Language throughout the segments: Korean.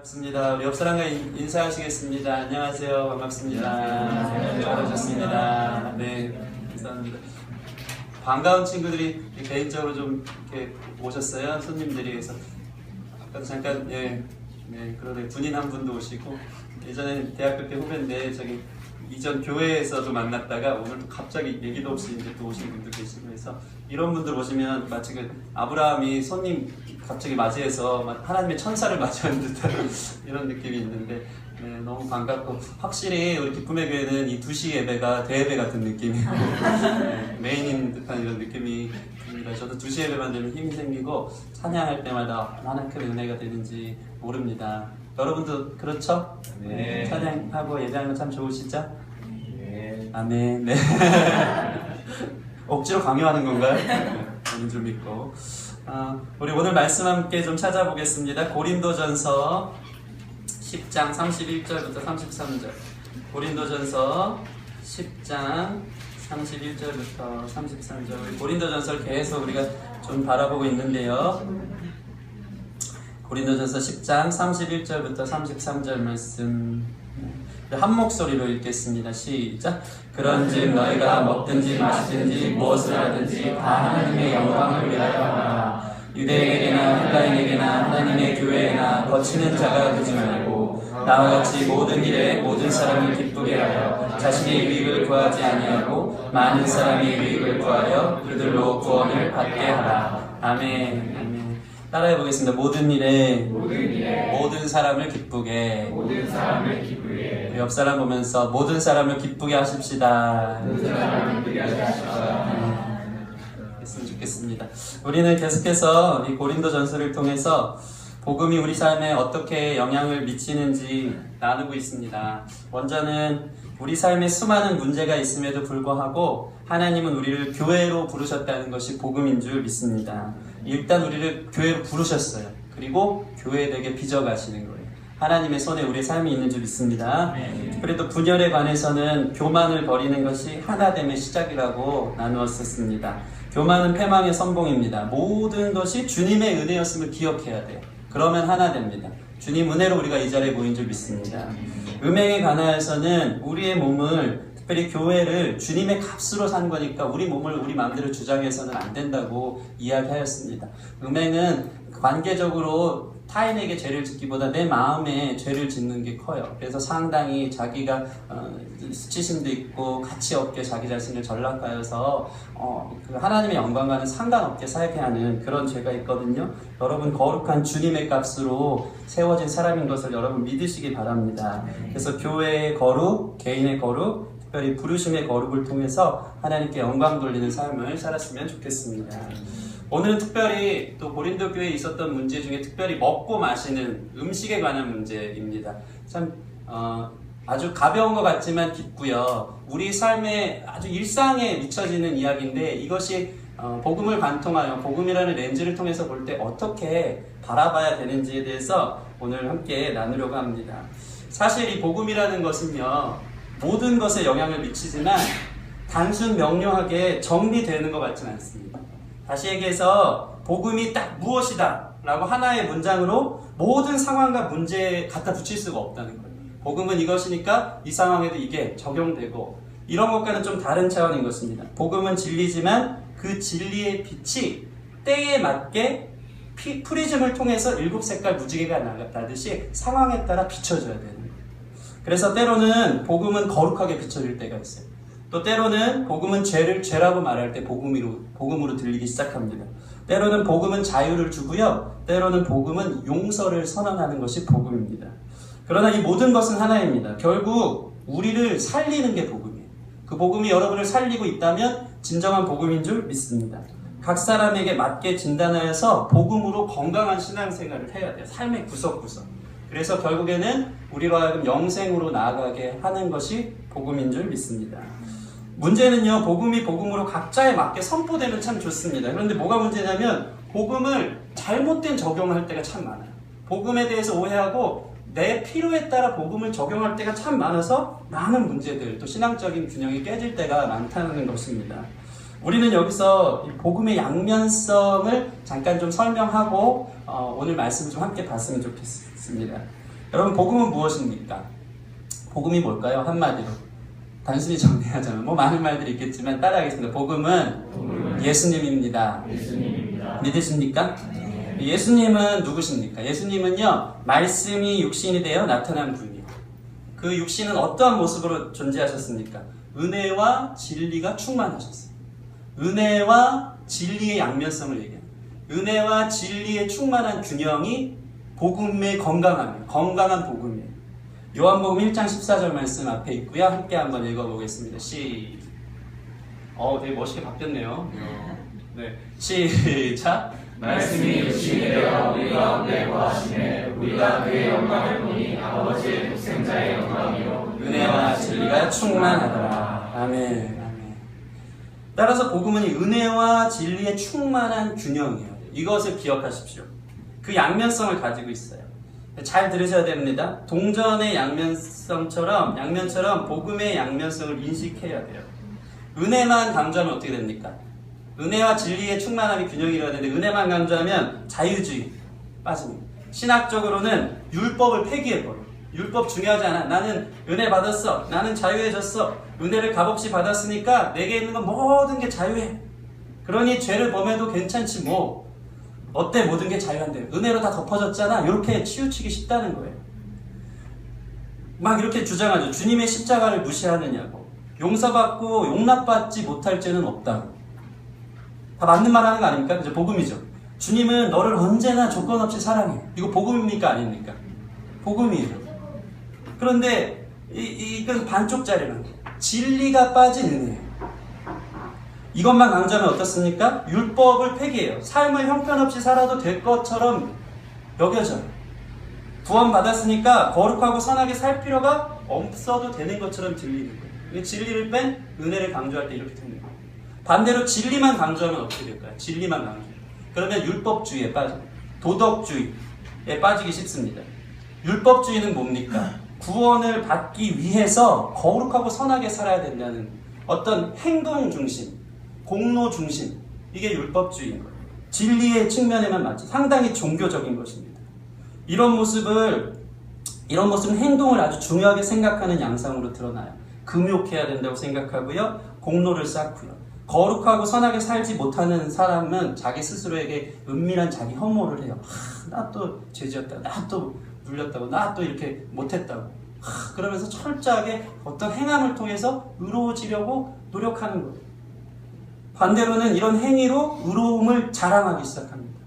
반갑습니다. 우리 옆 사람과 인사하시겠습니다. 안녕하세요. 반갑습니다. 잘하셨습니다. 네, 감사합니다. 반가운 친구들이 개인적으로 좀 이렇게 오셨어요. 손님들이. 그래서 아까 잠깐 그러네, 군인 한 분도 오시고, 예전에 대학교 때 후배인데 저기 이전 교회에서도 만났다가 오늘 또 갑자기 얘기도 없이 이제 또 오신 분도 계시고 해서, 이런 분들 오시면 마치 그 아브라함이 손님 갑자기 맞이해서 하나님의 천사를 맞이하는 듯한 이런 느낌이 있는데, 네, 너무 반갑고, 확실히 우리 기쁨의 교회는 이 2시 예배가 대예배 같은 느낌이고 네, 메인인 듯한 이런 느낌이 듭니다. 저도 2시 예배만 되면 힘이 생기고 찬양할 때마다 얼마나 큰 은혜가 되는지 모릅니다. 여러분도 그렇죠? 네. 찬양하고 예배하는 거 참 좋으시죠? 네. 아멘. 네. 억지로 강요하는 건가요? 저는 좀 믿고. 우리 오늘 말씀 함께 좀 찾아보겠습니다. 고린도전서 10장 31절부터 33절. 고린도전서 10장 31절부터 33절. 우리 고린도전서를 계속 우리가 좀 바라보고 있는데요. 고린도전서 10장 31절부터 33절 말씀 한 목소리로 읽겠습니다. 시작. 그런즉 너희가 먹든지 마시든지 무엇을 하든지 다 하나님의 영광을 위하여 하라. 유대인에게나 헬라인에게나 하나님의 교회에나 거치는 자가 되지 말고 나와 같이 모든 일에 모든 사람을 기쁘게 하여 자신의 유익을 구하지 아니하고 많은 사람의 유익을 구하여 그들로 구원을 받게 하라. 아멘. 아멘. 따라해 보겠습니다. 모든 일에 모든 사람을 기쁘게. 우리 옆 사람 보면서 모든 사람을 기쁘게 하십시다. 했으면 좋겠습니다. 우리는 계속해서 이 고린도전서를 통해서 복음이 우리 삶에 어떻게 영향을 미치는지 나누고 있습니다. 먼저는 우리 삶에 수많은 문제가 있음에도 불구하고 하나님은 우리를 교회로 부르셨다는 것이 복음인 줄 믿습니다. 일단 우리를 교회로 부르셨어요. 그리고 교회에게 빚어가시는 거예요. 하나님의 손에 우리의 삶이 있는 줄 믿습니다. 그래도 분열에 관해서는 교만을 버리는 것이 하나됨의 시작이라고 나누었었습니다. 교만은 패망의 선봉입니다. 모든 것이 주님의 은혜였음을 기억해야 돼요. 그러면 하나 됩니다. 주님 은혜로 우리가 이 자리에 모인 줄 믿습니다. 음행에 관하여서는 우리의 몸을, 특별히 교회를 주님의 값으로 산 거니까 우리 몸을 우리 마음대로 주장해서는 안 된다고 이야기하였습니다. 음행은 관계적으로 타인에게 죄를 짓기보다 내 마음에 죄를 짓는 게 커요. 그래서 상당히 자기가 수치심도 있고 가치 없게 자기 자신을 전락하여서 그 하나님의 영광과는 상관없게 살게 하는 그런 죄가 있거든요. 여러분 거룩한 주님의 값으로 세워진 사람인 것을 여러분 믿으시기 바랍니다. 그래서 교회의 거룩, 개인의 거룩, 특별히 부르심의 거룩을 통해서 하나님께 영광 돌리는 삶을 살았으면 좋겠습니다. 오늘은 특별히 또 고린도 교회에 있었던 문제 중에 특별히 먹고 마시는 음식에 관한 문제입니다. 참 아주 가벼운 것 같지만 깊고요. 우리 삶의 아주 일상에 미쳐지는 이야기인데 이것이 복음을 관통하여 복음이라는 렌즈를 통해서 볼 때 어떻게 바라봐야 되는지에 대해서 오늘 함께 나누려고 합니다. 사실 이 복음이라는 것은요, 모든 것에 영향을 미치지만 단순 명료하게 정리되는 것 같지는 않습니다. 다시 얘기해서 복음이 딱 무엇이다 라고 하나의 문장으로 모든 상황과 문제에 갖다 붙일 수가 없다는 거예요. 복음은 이것이니까 이 상황에도 이게 적용되고, 이런 것과는 좀 다른 차원인 것입니다. 복음은 진리지만 그 진리의 빛이 때에 맞게 프리즘을 통해서 7색깔 무지개가 나듯이 상황에 따라 비춰져야 되는 거예요. 그래서 때로는 복음은 거룩하게 비춰질 때가 있어요. 또 때로는 복음은 죄라고 말할 때 복음으로 들리기 시작합니다. 때로는 복음은 자유를 주고요. 때로는 복음은 용서를 선언하는 것이 복음입니다. 그러나 이 모든 것은 하나입니다. 결국 우리를 살리는 게 복음이에요. 그 복음이 여러분을 살리고 있다면 진정한 복음인 줄 믿습니다. 각 사람에게 맞게 진단하여서 복음으로 건강한 신앙생활을 해야 돼요. 삶의 구석구석. 그래서 결국에는 우리로 하여금 영생으로 나아가게 하는 것이 복음인 줄 믿습니다. 문제는요, 복음이 복음으로 각자에 맞게 선포되면 참 좋습니다. 그런데 뭐가 문제냐면 복음을 잘못된 적용을 할 때가 참 많아요. 복음에 대해서 오해하고 내 필요에 따라 복음을 적용할 때가 참 많아서 많은 문제들, 또 신앙적인 균형이 깨질 때가 많다는 것입니다. 우리는 여기서 이 복음의 양면성을 잠깐 좀 설명하고 오늘 말씀을 좀 함께 봤으면 좋겠습니다. 여러분, 복음은 무엇입니까? 복음이 뭘까요? 한마디로. 단순히 정리하자면 뭐 많은 말들이 있겠지만 따라하겠습니다. 복음은 예수님입니다. 믿으십니까? 예수님은 누구십니까? 예수님은요, 말씀이 육신이 되어 나타난 분이요. 그 육신은 어떠한 모습으로 존재하셨습니까? 은혜와 진리가 충만하셨어요. 은혜와 진리의 양면성을 얘기합니다. 은혜와 진리의 충만한 균형이 복음의 건강함이에요. 건강한 복음이에요. 요한복음 1장 14절 말씀 앞에 있고요. 함께 한번 읽어보겠습니다. 되게 멋있게 바뀌었네요. 네, 시작. 말씀이 육신이 되어 우리 가운데 거하시매 우리가 그의 영광을 보니 아버지의 독생자의 영광이요 은혜와 진리가 충만하더라. 아멘. 아멘. 따라서 복음은 은혜와 진리의 충만한 균형이에요. 이것을 기억하십시오. 그 양면성을 가지고 있어요. 잘 들으셔야 됩니다. 동전의 양면처럼 복음의 양면성을 인식해야 돼요. 은혜만 강조하면 어떻게 됩니까? 은혜와 진리의 충만함이 균형이라야 되는데 은혜만 강조하면 자유주의 빠집니다. 신학적으로는 율법을 폐기해버려요. 율법 중요하지 않아. 나는 은혜 받았어. 나는 자유해졌어. 은혜를 값없이 받았으니까 내게 있는 건 모든 게 자유해. 그러니 죄를 범해도 괜찮지 뭐. 어때 모든 게 자유한데. 은혜로 다 덮어졌잖아. 이렇게 치우치기 쉽다는 거예요. 막 이렇게 주장하죠. 주님의 십자가를 무시하느냐고. 용서받고 용납받지 못할 죄는 없다고. 다 맞는 말 하는 거 아닙니까? 그죠? 복음이죠. 주님은 너를 언제나 조건 없이 사랑해. 이거 복음입니까? 아닙니까? 복음이에요. 그런데 이건 반쪽짜리는 진리가 빠진 은혜예요. 이것만 강조하면 어떻습니까? 율법을 폐기해요. 삶을 형편없이 살아도 될 것처럼 여겨져요. 구원받았으니까 거룩하고 선하게 살 필요가 없어도 되는 것처럼 들리는 거예요. 진리를 뺀 은혜를 강조할 때 이렇게 되는 거예요. 반대로 진리만 강조하면 어떻게 될까요? 진리만 강조. 그러면 율법주의에 빠져. 도덕주의에 빠지기 쉽습니다. 율법주의는 뭡니까? 구원을 받기 위해서 거룩하고 선하게 살아야 된다는 어떤 행동 중심, 공로 중심, 이게 율법주의인 거예요. 진리의 측면에만 맞지. 상당히 종교적인 것입니다. 이런 모습은 행동을 아주 중요하게 생각하는 양상으로 드러나요. 금욕해야 된다고 생각하고요. 공로를 쌓고요. 거룩하고 선하게 살지 못하는 사람은 자기 스스로에게 은밀한 자기 혐오를 해요. 나 또 죄지었다. 나 또 눌렸다고. 나 또 이렇게 못했다고. 그러면서 철저하게 어떤 행함을 통해서 의로워지려고 노력하는 거예요. 반대로는 이런 행위로 의로움을 자랑하기 시작합니다.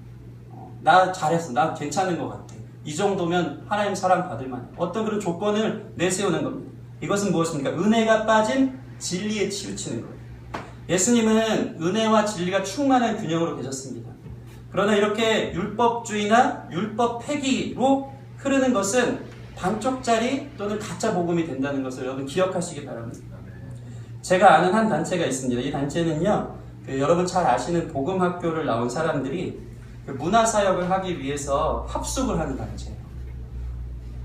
나 잘했어. 나 괜찮은 것 같아. 이 정도면 하나님 사랑 받을 만해. 어떤 그런 조건을 내세우는 겁니다. 이것은 무엇입니까? 은혜가 빠진 진리에 치우치는 거예요. 예수님은 은혜와 진리가 충만한 균형으로 계셨습니다. 그러나 이렇게 율법주의나 율법 폐기로 흐르는 것은 반쪽짜리 또는 가짜 복음이 된다는 것을 여러분 기억하시기 바랍니다. 제가 아는 한 단체가 있습니다. 이 단체는요, 여러분 잘 아시는 복음학교를 나온 사람들이 문화사역을 하기 위해서 합숙을 하는 단체예요.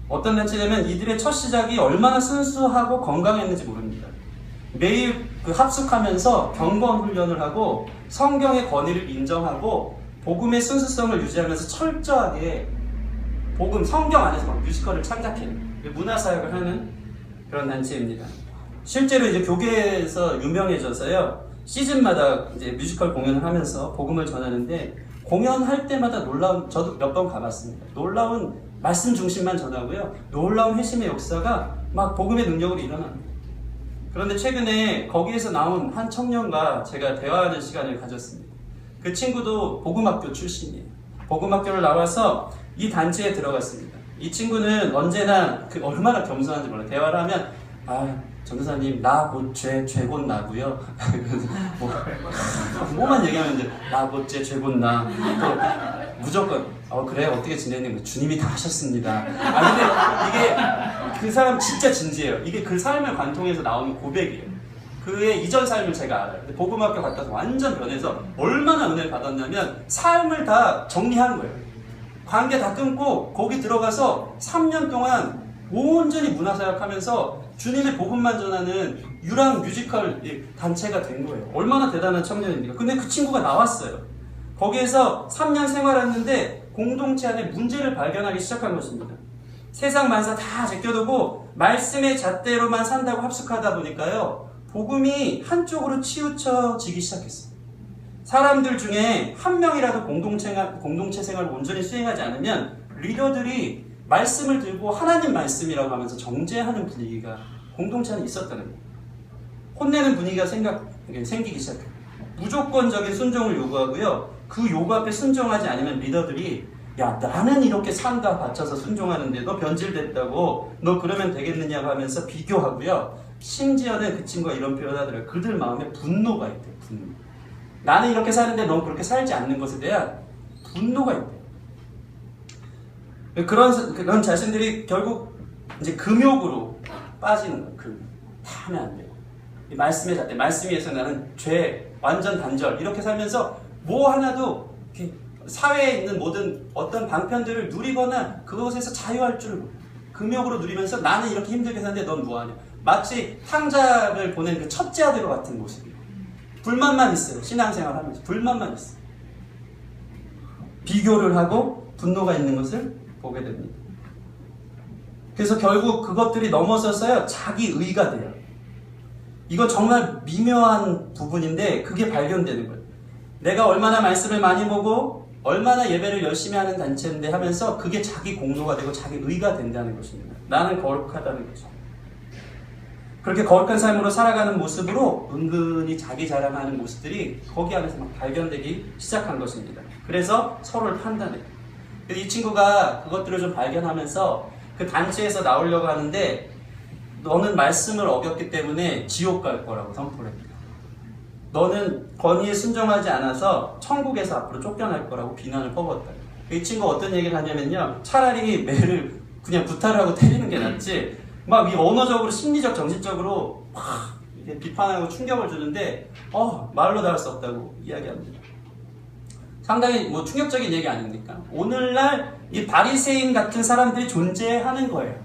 어떤 단체냐면 이들의 첫 시작이 얼마나 순수하고 건강했는지 모릅니다. 매일 합숙하면서 경건 훈련을 하고 성경의 권위를 인정하고 복음의 순수성을 유지하면서 철저하게 성경 안에서 막 뮤지컬을 창작해요. 문화사역을 하는 그런 단체입니다. 실제로 이제 교계에서 유명해져서요, 시즌마다 이제 뮤지컬 공연을 하면서 복음을 전하는데, 공연할 때마다 저도 몇 번 가봤습니다. 놀라운 말씀 중심만 전하고요, 놀라운 회심의 역사가 막 복음의 능력으로 일어납니다. 그런데 최근에 거기에서 나온 한 청년과 제가 대화하는 시간을 가졌습니다. 그 친구도 복음학교 출신이에요. 복음학교를 나와서 이 단체에 들어갔습니다. 이 친구는 언제나 얼마나 겸손한지 몰라요. 대화를 하면 전도사님, 나 곧 죄 곧 나고요. 뭐만 얘기하면 이제 나 곧 죄 곧 나. 또 무조건 그래 어떻게 지내는 거 주님이 다 하셨습니다. 근데 이게 그 사람 진짜 진지해요. 이게 그 삶을 관통해서 나오는 고백이에요. 그의 이전 삶을 제가 알아요. 근데 복음학교 갔다 와서 완전 변해서 얼마나 은혜를 받았냐면 삶을 다 정리한 거예요. 관계 다 끊고 거기 들어가서 3년 동안 온전히 문화사역하면서 주님의 복음만 전하는 유랑 뮤지컬 단체가 된 거예요. 얼마나 대단한 청년입니까? 근데 그 친구가 나왔어요. 거기에서 3년 생활했는데 공동체 안에 문제를 발견하기 시작한 것입니다. 세상 만사 다 제껴두고 말씀의 잣대로만 산다고 합숙하다 보니까요, 복음이 한쪽으로 치우쳐지기 시작했어요. 사람들 중에 한 명이라도 공동체 생활을 온전히 수행하지 않으면 리더들이 말씀을 들고 하나님 말씀이라고 하면서 정죄하는 분위기가 공동체 안에 있었다는 거예요. 혼내는 분위기가 생기기 시작해요. 무조건적인 순종을 요구하고요. 그 요구 앞에 순종하지 않으면 리더들이 야, 나는 이렇게 삶과 바쳐서 순종하는데 너 변질됐다고, 너 그러면 되겠느냐고 하면서 비교하고요. 심지어는 그 친구가 이런 표현을 하더라고요. 그들 마음에 분노가 있대요. 분노. 나는 이렇게 사는데 넌 그렇게 살지 않는 것에 대한 분노가 있대요. 그런 자신들이 결국 이제 금욕으로 빠지는 거예요. 다 하면 안 돼요. 이 말씀의 잣대, 말씀 위에서 나는 죄, 완전 단절, 이렇게 살면서 뭐 하나도 이렇게 사회에 있는 모든 어떤 방편들을 누리거나 그것에서 자유할 줄 금욕으로 누리면서 나는 이렇게 힘들게 사는데 넌 뭐하냐. 마치 탕자를 보낸 그 첫째 아들 같은 모습이에요. 불만만 있어요. 신앙생활 하면서 불만만 있어요. 비교를 하고 분노가 있는 것을 보게 됩니다. 그래서 결국 그것들이 넘어서서요, 자기 의가 돼요. 이거 정말 미묘한 부분인데 그게 발견되는 거예요. 내가 얼마나 말씀을 많이 보고 얼마나 예배를 열심히 하는 단체인데 하면서 그게 자기 공로가 되고 자기 의가 된다는 것입니다. 나는 거룩하다는 거죠. 그렇게 거룩한 삶으로 살아가는 모습으로 은근히 자기 자랑하는 모습들이 거기 안에서 막 발견되기 시작한 것입니다. 그래서 서로를 판단해요. 이 친구가 그것들을 좀 발견하면서 그 단체에서 나오려고 하는데 너는 말씀을 어겼기 때문에 지옥 갈 거라고 선포를 합니다. 너는 권위에 순종하지 않아서 천국에서 앞으로 쫓겨날 거라고 비난을 퍼붓었다. 이 친구가 어떤 얘기를 하냐면요, 차라리 매를 그냥 구타를 하고 때리는 게 낫지, 막 이 언어적으로 심리적 정신적으로 막 비판하고 충격을 주는데 말로 다할 수 없다고 이야기합니다. 상당히 뭐 충격적인 얘기 아닙니까? 오늘날 이 바리새인 같은 사람들이 존재하는 거예요.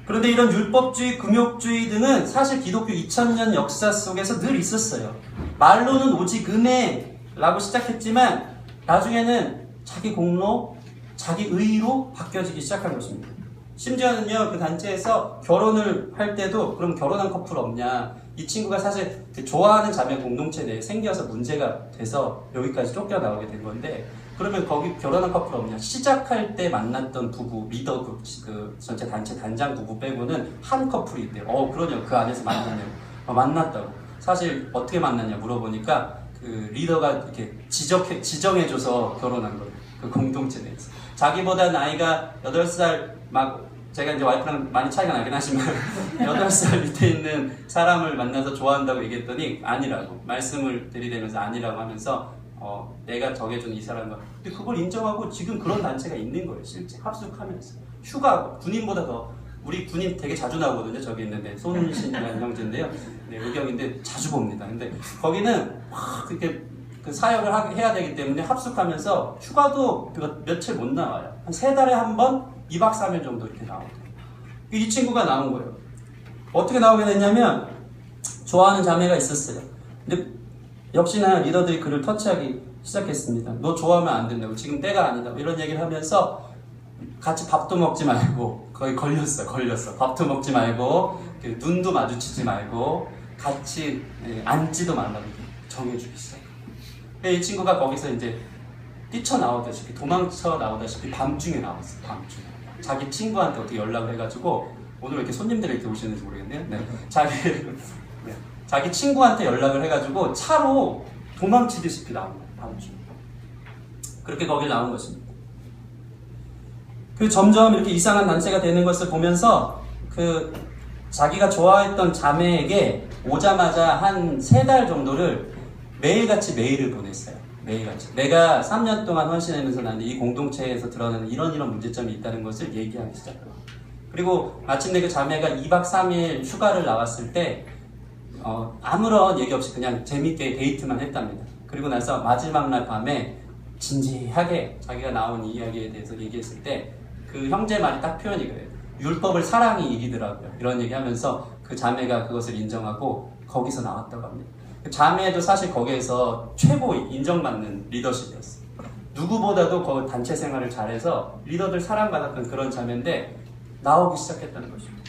그런데 이런 율법주의, 금욕주의 등은 사실 기독교 2000년 역사 속에서 늘 있었어요. 말로는 오직 은혜라고 시작했지만 나중에는 자기 공로, 자기 의로 바뀌어지기 시작한 것입니다. 심지어는요, 그 단체에서 결혼을 할 때도 그럼 결혼한 커플 없냐, 이 친구가 사실 좋아하는 자매 공동체 내에 생겨서 문제가 돼서 여기까지 쫓겨나오게 된 건데, 그러면 거기 결혼한 커플 없냐? 시작할 때 만났던 부부, 리더 그 전체 단체 단장 부부 빼고는 한 커플이 있대요. 그러냐, 그 안에서 만났네요. 만났다고. 사실 어떻게 만났냐 물어보니까 그 리더가 이렇게 지정해줘서 결혼한 거예요. 그 공동체 내에서. 자기보다 나이가 8살 막, 제가 이제 와이프랑 많이 차이가 나긴 하지만 8살 밑에 있는 사람을 만나서 좋아한다고 얘기했더니 아니라고, 말씀을 들이대면서 아니라고 하면서 내가 정해준 이 사람과, 근데 그걸 인정하고 지금 그런 단체가 있는 거예요. 실제 합숙하면서 휴가, 군인보다 더, 우리 군인 되게 자주 나오거든요. 저기 있는데 손신이라는 형제인데요, 네, 의경인데 자주 봅니다. 근데 거기는 그렇게 그 사역을 해야 되기 때문에 합숙하면서 휴가도 며칠 못 나와요. 한 3달에 한 번 2박 3일 정도 이렇게 나오고, 이 친구가 나온 거예요. 어떻게 나오게 됐냐면 좋아하는 자매가 있었어요. 근데 역시나 리더들이 그를 터치하기 시작했습니다. 너 좋아하면 안 된다고, 지금 때가 아니다, 이런 얘기를 하면서 같이 밥도 먹지 말고, 거의 걸렸어. 밥도 먹지 말고, 눈도 마주치지 말고, 같이 앉지도 말라고 정해주기 시작해요. 이 친구가 거기서 이제 뛰쳐나오다시피, 도망쳐 나오다시피 밤중에 나왔어요. 밤중에. 자기 친구한테 어떻게 연락을 해가지고, 오늘 왜 이렇게 손님들이 이렇게 오시는지 모르겠네요. 네. 자기 친구한테 연락을 해가지고 차로 도망치듯이 나온 거예요. 밤중에. 그렇게 거길 나온 것입니다. 그 점점 이렇게 이상한 단체가 되는 것을 보면서 그 자기가 좋아했던 자매에게 오자마자 한 3달 정도를 매일같이 메일을 보냈어요. 매일같이. 내가 3년 동안 헌신하면서 나는 이 공동체에서 드러나는 이런 문제점이 있다는 것을 얘기하기 시작해요. 그리고 마침내 그 자매가 2박 3일 휴가를 나왔을 때 아무런 얘기 없이 그냥 재밌게 데이트만 했답니다. 그리고 나서 마지막 날 밤에 진지하게 자기가 나온 이야기에 대해서 얘기했을 때 그 형제 말이 딱 표현이 그래요. 율법을 사랑이 이기더라고요. 이런 얘기하면서 그 자매가 그것을 인정하고 거기서 나왔다고 합니다. 그 자매도 사실 거기에서 최고 인정받는 리더십이었어요. 누구보다도 그 단체 생활을 잘해서 리더들 사랑받았던 그런 자매인데 나오기 시작했다는 것입니다.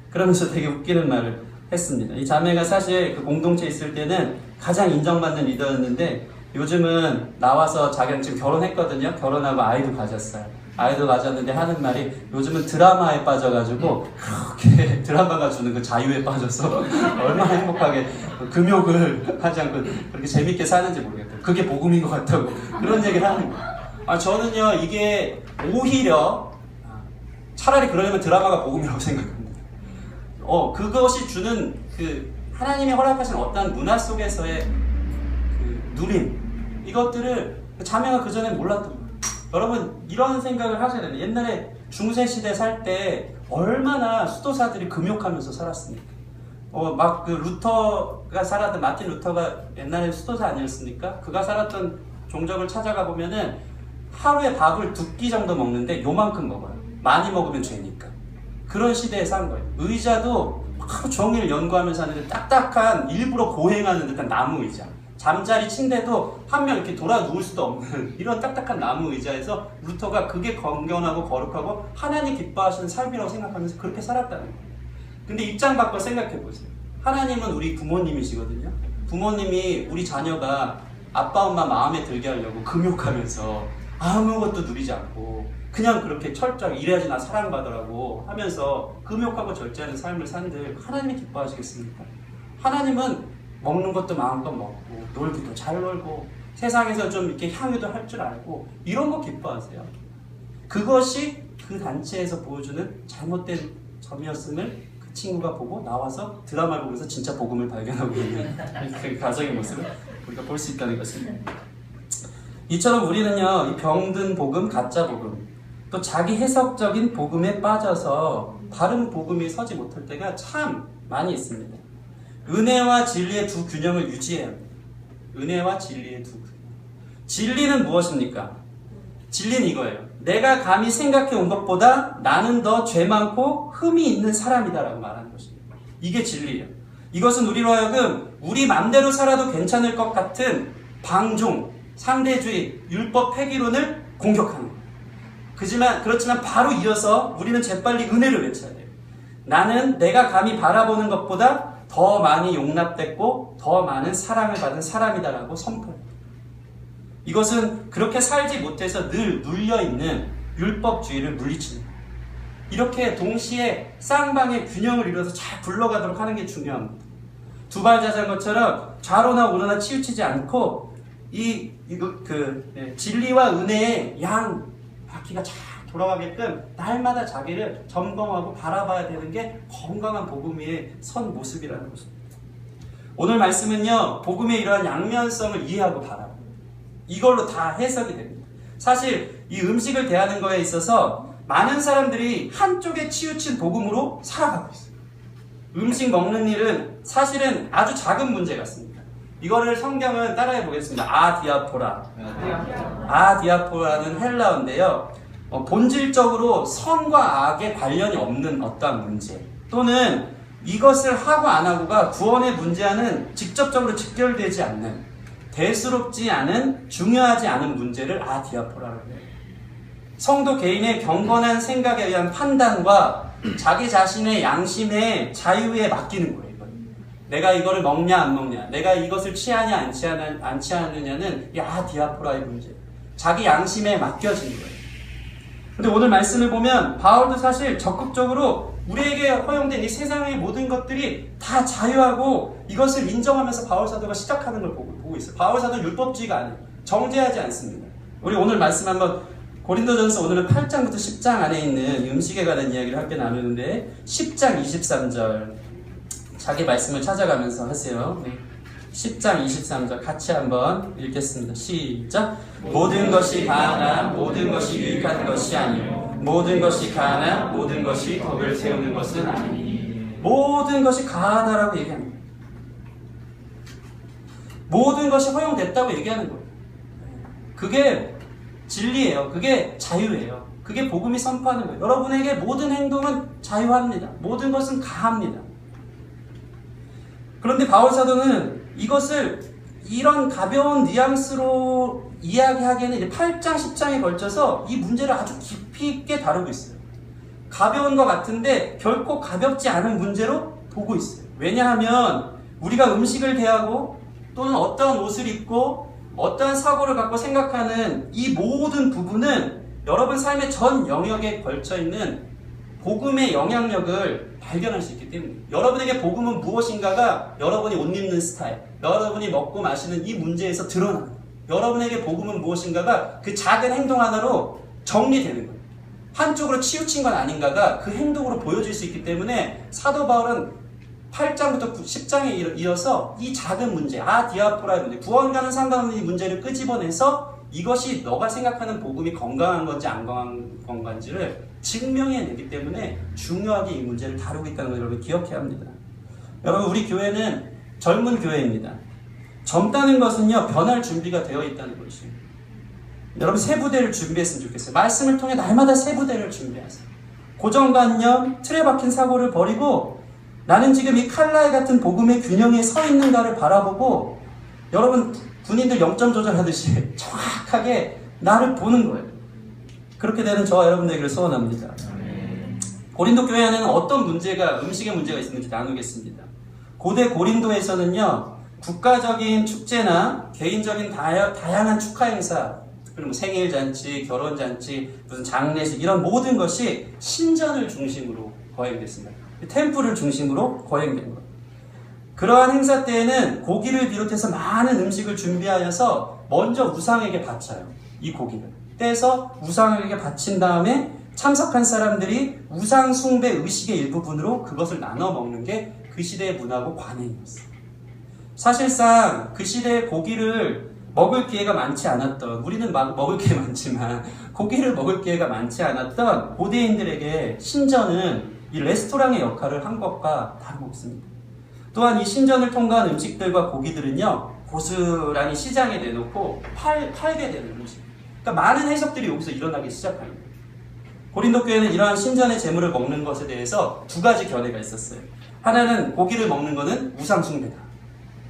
그러면서 되게 웃기는 말을 했습니다. 이 자매가 사실 그 공동체에 있을 때는 가장 인정받는 리더였는데 요즘은 나와서 자기는 지금 결혼했거든요. 결혼하고 아이도 가졌어요. 아이도 가졌는데 하는 말이 요즘은 드라마에 빠져가지고 그렇게 드라마가 주는 그 자유에 빠져서 얼마나 행복하게 금욕을 하지 않고 그렇게 재밌게 사는지 모르겠어요. 그게 복음인 것 같다고 그런 얘기를 하는 거예요. 저는요 이게 오히려 차라리 그러려면 드라마가 복음이라고 생각합니다. 그것이 주는 그 하나님이 허락하신 어떤 문화 속에서의 그 누림 이것들을 자매가 그전에 몰랐던 거예요. 여러분 이런 생각을 하셔야 돼요. 옛날에 중세시대 살 때 얼마나 수도사들이 금욕하면서 살았습니까? 막 그 루터가 살았던 마틴 루터가 옛날에 수도사 아니었습니까? 그가 살았던 종족을 찾아가 보면은 하루에 밥을 2끼 정도 먹는데 요만큼 먹어요. 많이 먹으면 죄니까. 그런 시대에 산 거예요. 의자도 하루 종일 연구하면서 하는데 딱딱한 일부러 고행하는 듯한 나무 의자. 잠자리 침대도 한 명 이렇게 돌아 누울 수도 없는 이런 딱딱한 나무 의자에서 루터가 그게 건강하고 거룩하고 하나님 기뻐하시는 삶이라고 생각하면서 그렇게 살았다는 거예요. 근데 입장 바꿔 생각해 보세요. 하나님은 우리 부모님이시거든요. 부모님이 우리 자녀가 아빠 엄마 마음에 들게 하려고 금욕하면서 아무것도 누리지 않고 그냥 그렇게 철저하게 이래야지 나 사랑받으라고 하면서 금욕하고 절제하는 삶을 산들 하나님이 기뻐하시겠습니까? 하나님은 먹는 것도 마음껏 먹고 놀기도 잘 놀고 세상에서 좀 이렇게 향유도 할 줄 알고 이런 거 기뻐하세요. 그것이 그 단체에서 보여주는 잘못된 점이었음을 그 친구가 보고 나와서 드라마를 보면서 진짜 복음을 발견하고 있는 그 가정의 모습을 우리가 볼 수 있다는 것입니다. 이처럼 우리는요 이 병든 복음, 가짜 복음 또 자기 해석적인 복음에 빠져서 바른 복음이 서지 못할 때가 참 많이 있습니다. 은혜와 진리의 두 균형을 유지해야 합니다. 은혜와 진리의 두 균형. 진리는 무엇입니까? 진리는 이거예요. 내가 감히 생각해 온 것보다 나는 더 죄 많고 흠이 있는 사람이다라고 말하는 것입니다. 이게 진리예요. 이것은 우리로 하여금 우리 맘대로 살아도 괜찮을 것 같은 방종, 상대주의, 율법 폐기론을 공격하는 거예요. 그렇지만 바로 이어서 우리는 재빨리 은혜를 외쳐야 돼요. 나는 내가 감히 바라보는 것보다 더 많이 용납됐고 더 많은 사랑을 받은 사람이다라고 선포합니다. 이것은 그렇게 살지 못해서 늘 눌려있는 율법주의를 물리치는 거예요. 이렇게 동시에 쌍방의 균형을 이루어서 잘 굴러가도록 하는 게 중요합니다. 두발 자전거처럼 좌로나 우로나 치우치지 않고 진리와 은혜의 양 바퀴가 잘 돌아가게끔 날마다 자기를 점검하고 바라봐야 되는 게 건강한 복음의 선 모습이라는 것입니다. 오늘 말씀은요 복음의 이러한 양면성을 이해하고 바라봐요. 이걸로 다 해석이 됩니다. 사실 이 음식을 대하는 거에 있어서 많은 사람들이 한쪽에 치우친 복음으로 살아가고 있어요. 음식 먹는 일은 사실은 아주 작은 문제 같습니다. 이거를 성경은 따라해 보겠습니다. 아디아포라. 아디아포라는 헬라어인데요. 본질적으로 선과 악에 관련이 없는 어떠한 문제 또는 이것을 하고 안 하고가 구원의 문제와는 직접적으로 직결되지 않는 대수롭지 않은 중요하지 않은 문제를 아디아포라고 해요. 성도 개인의 경건한 생각에 의한 판단과 자기 자신의 양심의 자유에 맡기는 거예요. 내가 이거를 먹냐 안 먹냐 내가 이것을 취하냐 안 취하느냐는 이 아디아포라의 문제 자기 양심에 맡겨지는 거예요. 근데 오늘 말씀을 보면 바울도 사실 적극적으로 우리에게 허용된 이 세상의 모든 것들이 다 자유하고 이것을 인정하면서 바울 사도가 시작하는 걸 보고 있어요. 바울 사도는 율법주의가 아니에요. 정죄하지 않습니다. 우리 오늘 말씀 한번 고린도전서 오늘은 8장부터 10장 안에 있는 음식에 관한 이야기를 함께 나누는데 10장 23절 자기 말씀을 찾아가면서 하세요. 네. 10장 23절 같이 한번 읽겠습니다. 시작. 모든 것이 가하나 모든 것이 유익한 것이 아니요 모든 것이 가하나 모든 것이 덕을 세우는 것은 아니니. 모든 것이 가하나라고 얘기합니다. 모든 것이 허용됐다고 얘기하는 거예요. 그게 진리예요. 그게 자유예요. 그게 복음이 선포하는 거예요. 여러분에게 모든 행동은 자유합니다. 모든 것은 가합니다. 그런데 바울 사도는 이것을 이런 가벼운 뉘앙스로 이야기하기에는 이제 8장, 10장에 걸쳐서 이 문제를 아주 깊이 있게 다루고 있어요. 가벼운 것 같은데 결코 가볍지 않은 문제로 보고 있어요. 왜냐하면 우리가 음식을 대하고 또는 어떤 옷을 입고 어떠한 사고를 갖고 생각하는 이 모든 부분은 여러분 삶의 전 영역에 걸쳐 있는 복음의 영향력을 발견할 수 있기 때문에 여러분에게 복음은 무엇인가가 여러분이 옷 입는 스타일, 여러분이 먹고 마시는 이 문제에서 드러나는 거예요. 여러분에게 복음은 무엇인가가 그 작은 행동 하나로 정리되는 거예요. 한쪽으로 치우친 건 아닌가가 그 행동으로 보여질 수 있기 때문에 사도 바울은 8장부터 10장에 이어서 이 작은 문제, 디아포라의 문제, 구원과는 상관없는 이 문제를 끄집어내서 이것이 너가 생각하는 복음이 건강한 건지 안 건강한 건지를 증명해내기 때문에 중요하게 이 문제를 다루고 있다는 걸 여러분 기억해야 합니다. 여러분, 우리 교회는 젊은 교회입니다. 젊다는 것은요, 변할 준비가 되어 있다는 것이에요. 여러분, 새 부대를 준비했으면 좋겠어요. 말씀을 통해 날마다 새 부대를 준비하세요. 고정관념, 틀에 박힌 사고를 버리고 나는 지금 이 칼날 같은 복음의 균형에 서 있는가를 바라보고 여러분, 군인들 0점 조절하듯이 정확하게 나를 보는 거예요. 그렇게 되는 저와 여러분들에게 소원합니다. 고린도 교회 안에는 어떤 문제가, 음식의 문제가 있었는지 나누겠습니다. 고대 고린도에서는요, 국가적인 축제나 개인적인 다양한 축하 행사, 그리고 생일 잔치, 결혼 잔치, 무슨 장례식, 이런 모든 것이 신전을 중심으로 거행됐습니다. 템플을 중심으로 거행된 거예요. 그러한 행사 때에는 고기를 비롯해서 많은 음식을 준비하여서 먼저 우상에게 바쳐요. 이 고기를 떼서 우상에게 바친 다음에 참석한 사람들이 우상 숭배 의식의 일부분으로 그것을 나눠 먹는 게 그 시대의 문화고 관행이었어요. 사실상 그 시대의 고기를 먹을 기회가 많지 않았던, 우리는 먹을 기회 많지만 고기를 먹을 기회가 많지 않았던 고대인들에게 신전은 이 레스토랑의 역할을 한 것과 다름없습니다. 또한 이 신전을 통과한 음식들과 고기들은요, 고스란히 시장에 내놓고 팔게 되는 음식. 그러니까 많은 해석들이 여기서 일어나기 시작합니다. 고린도 교회는 이러한 신전의 재물을 먹는 것에 대해서 두 가지 견해가 있었어요. 하나는 고기를 먹는 것은 우상숭배다,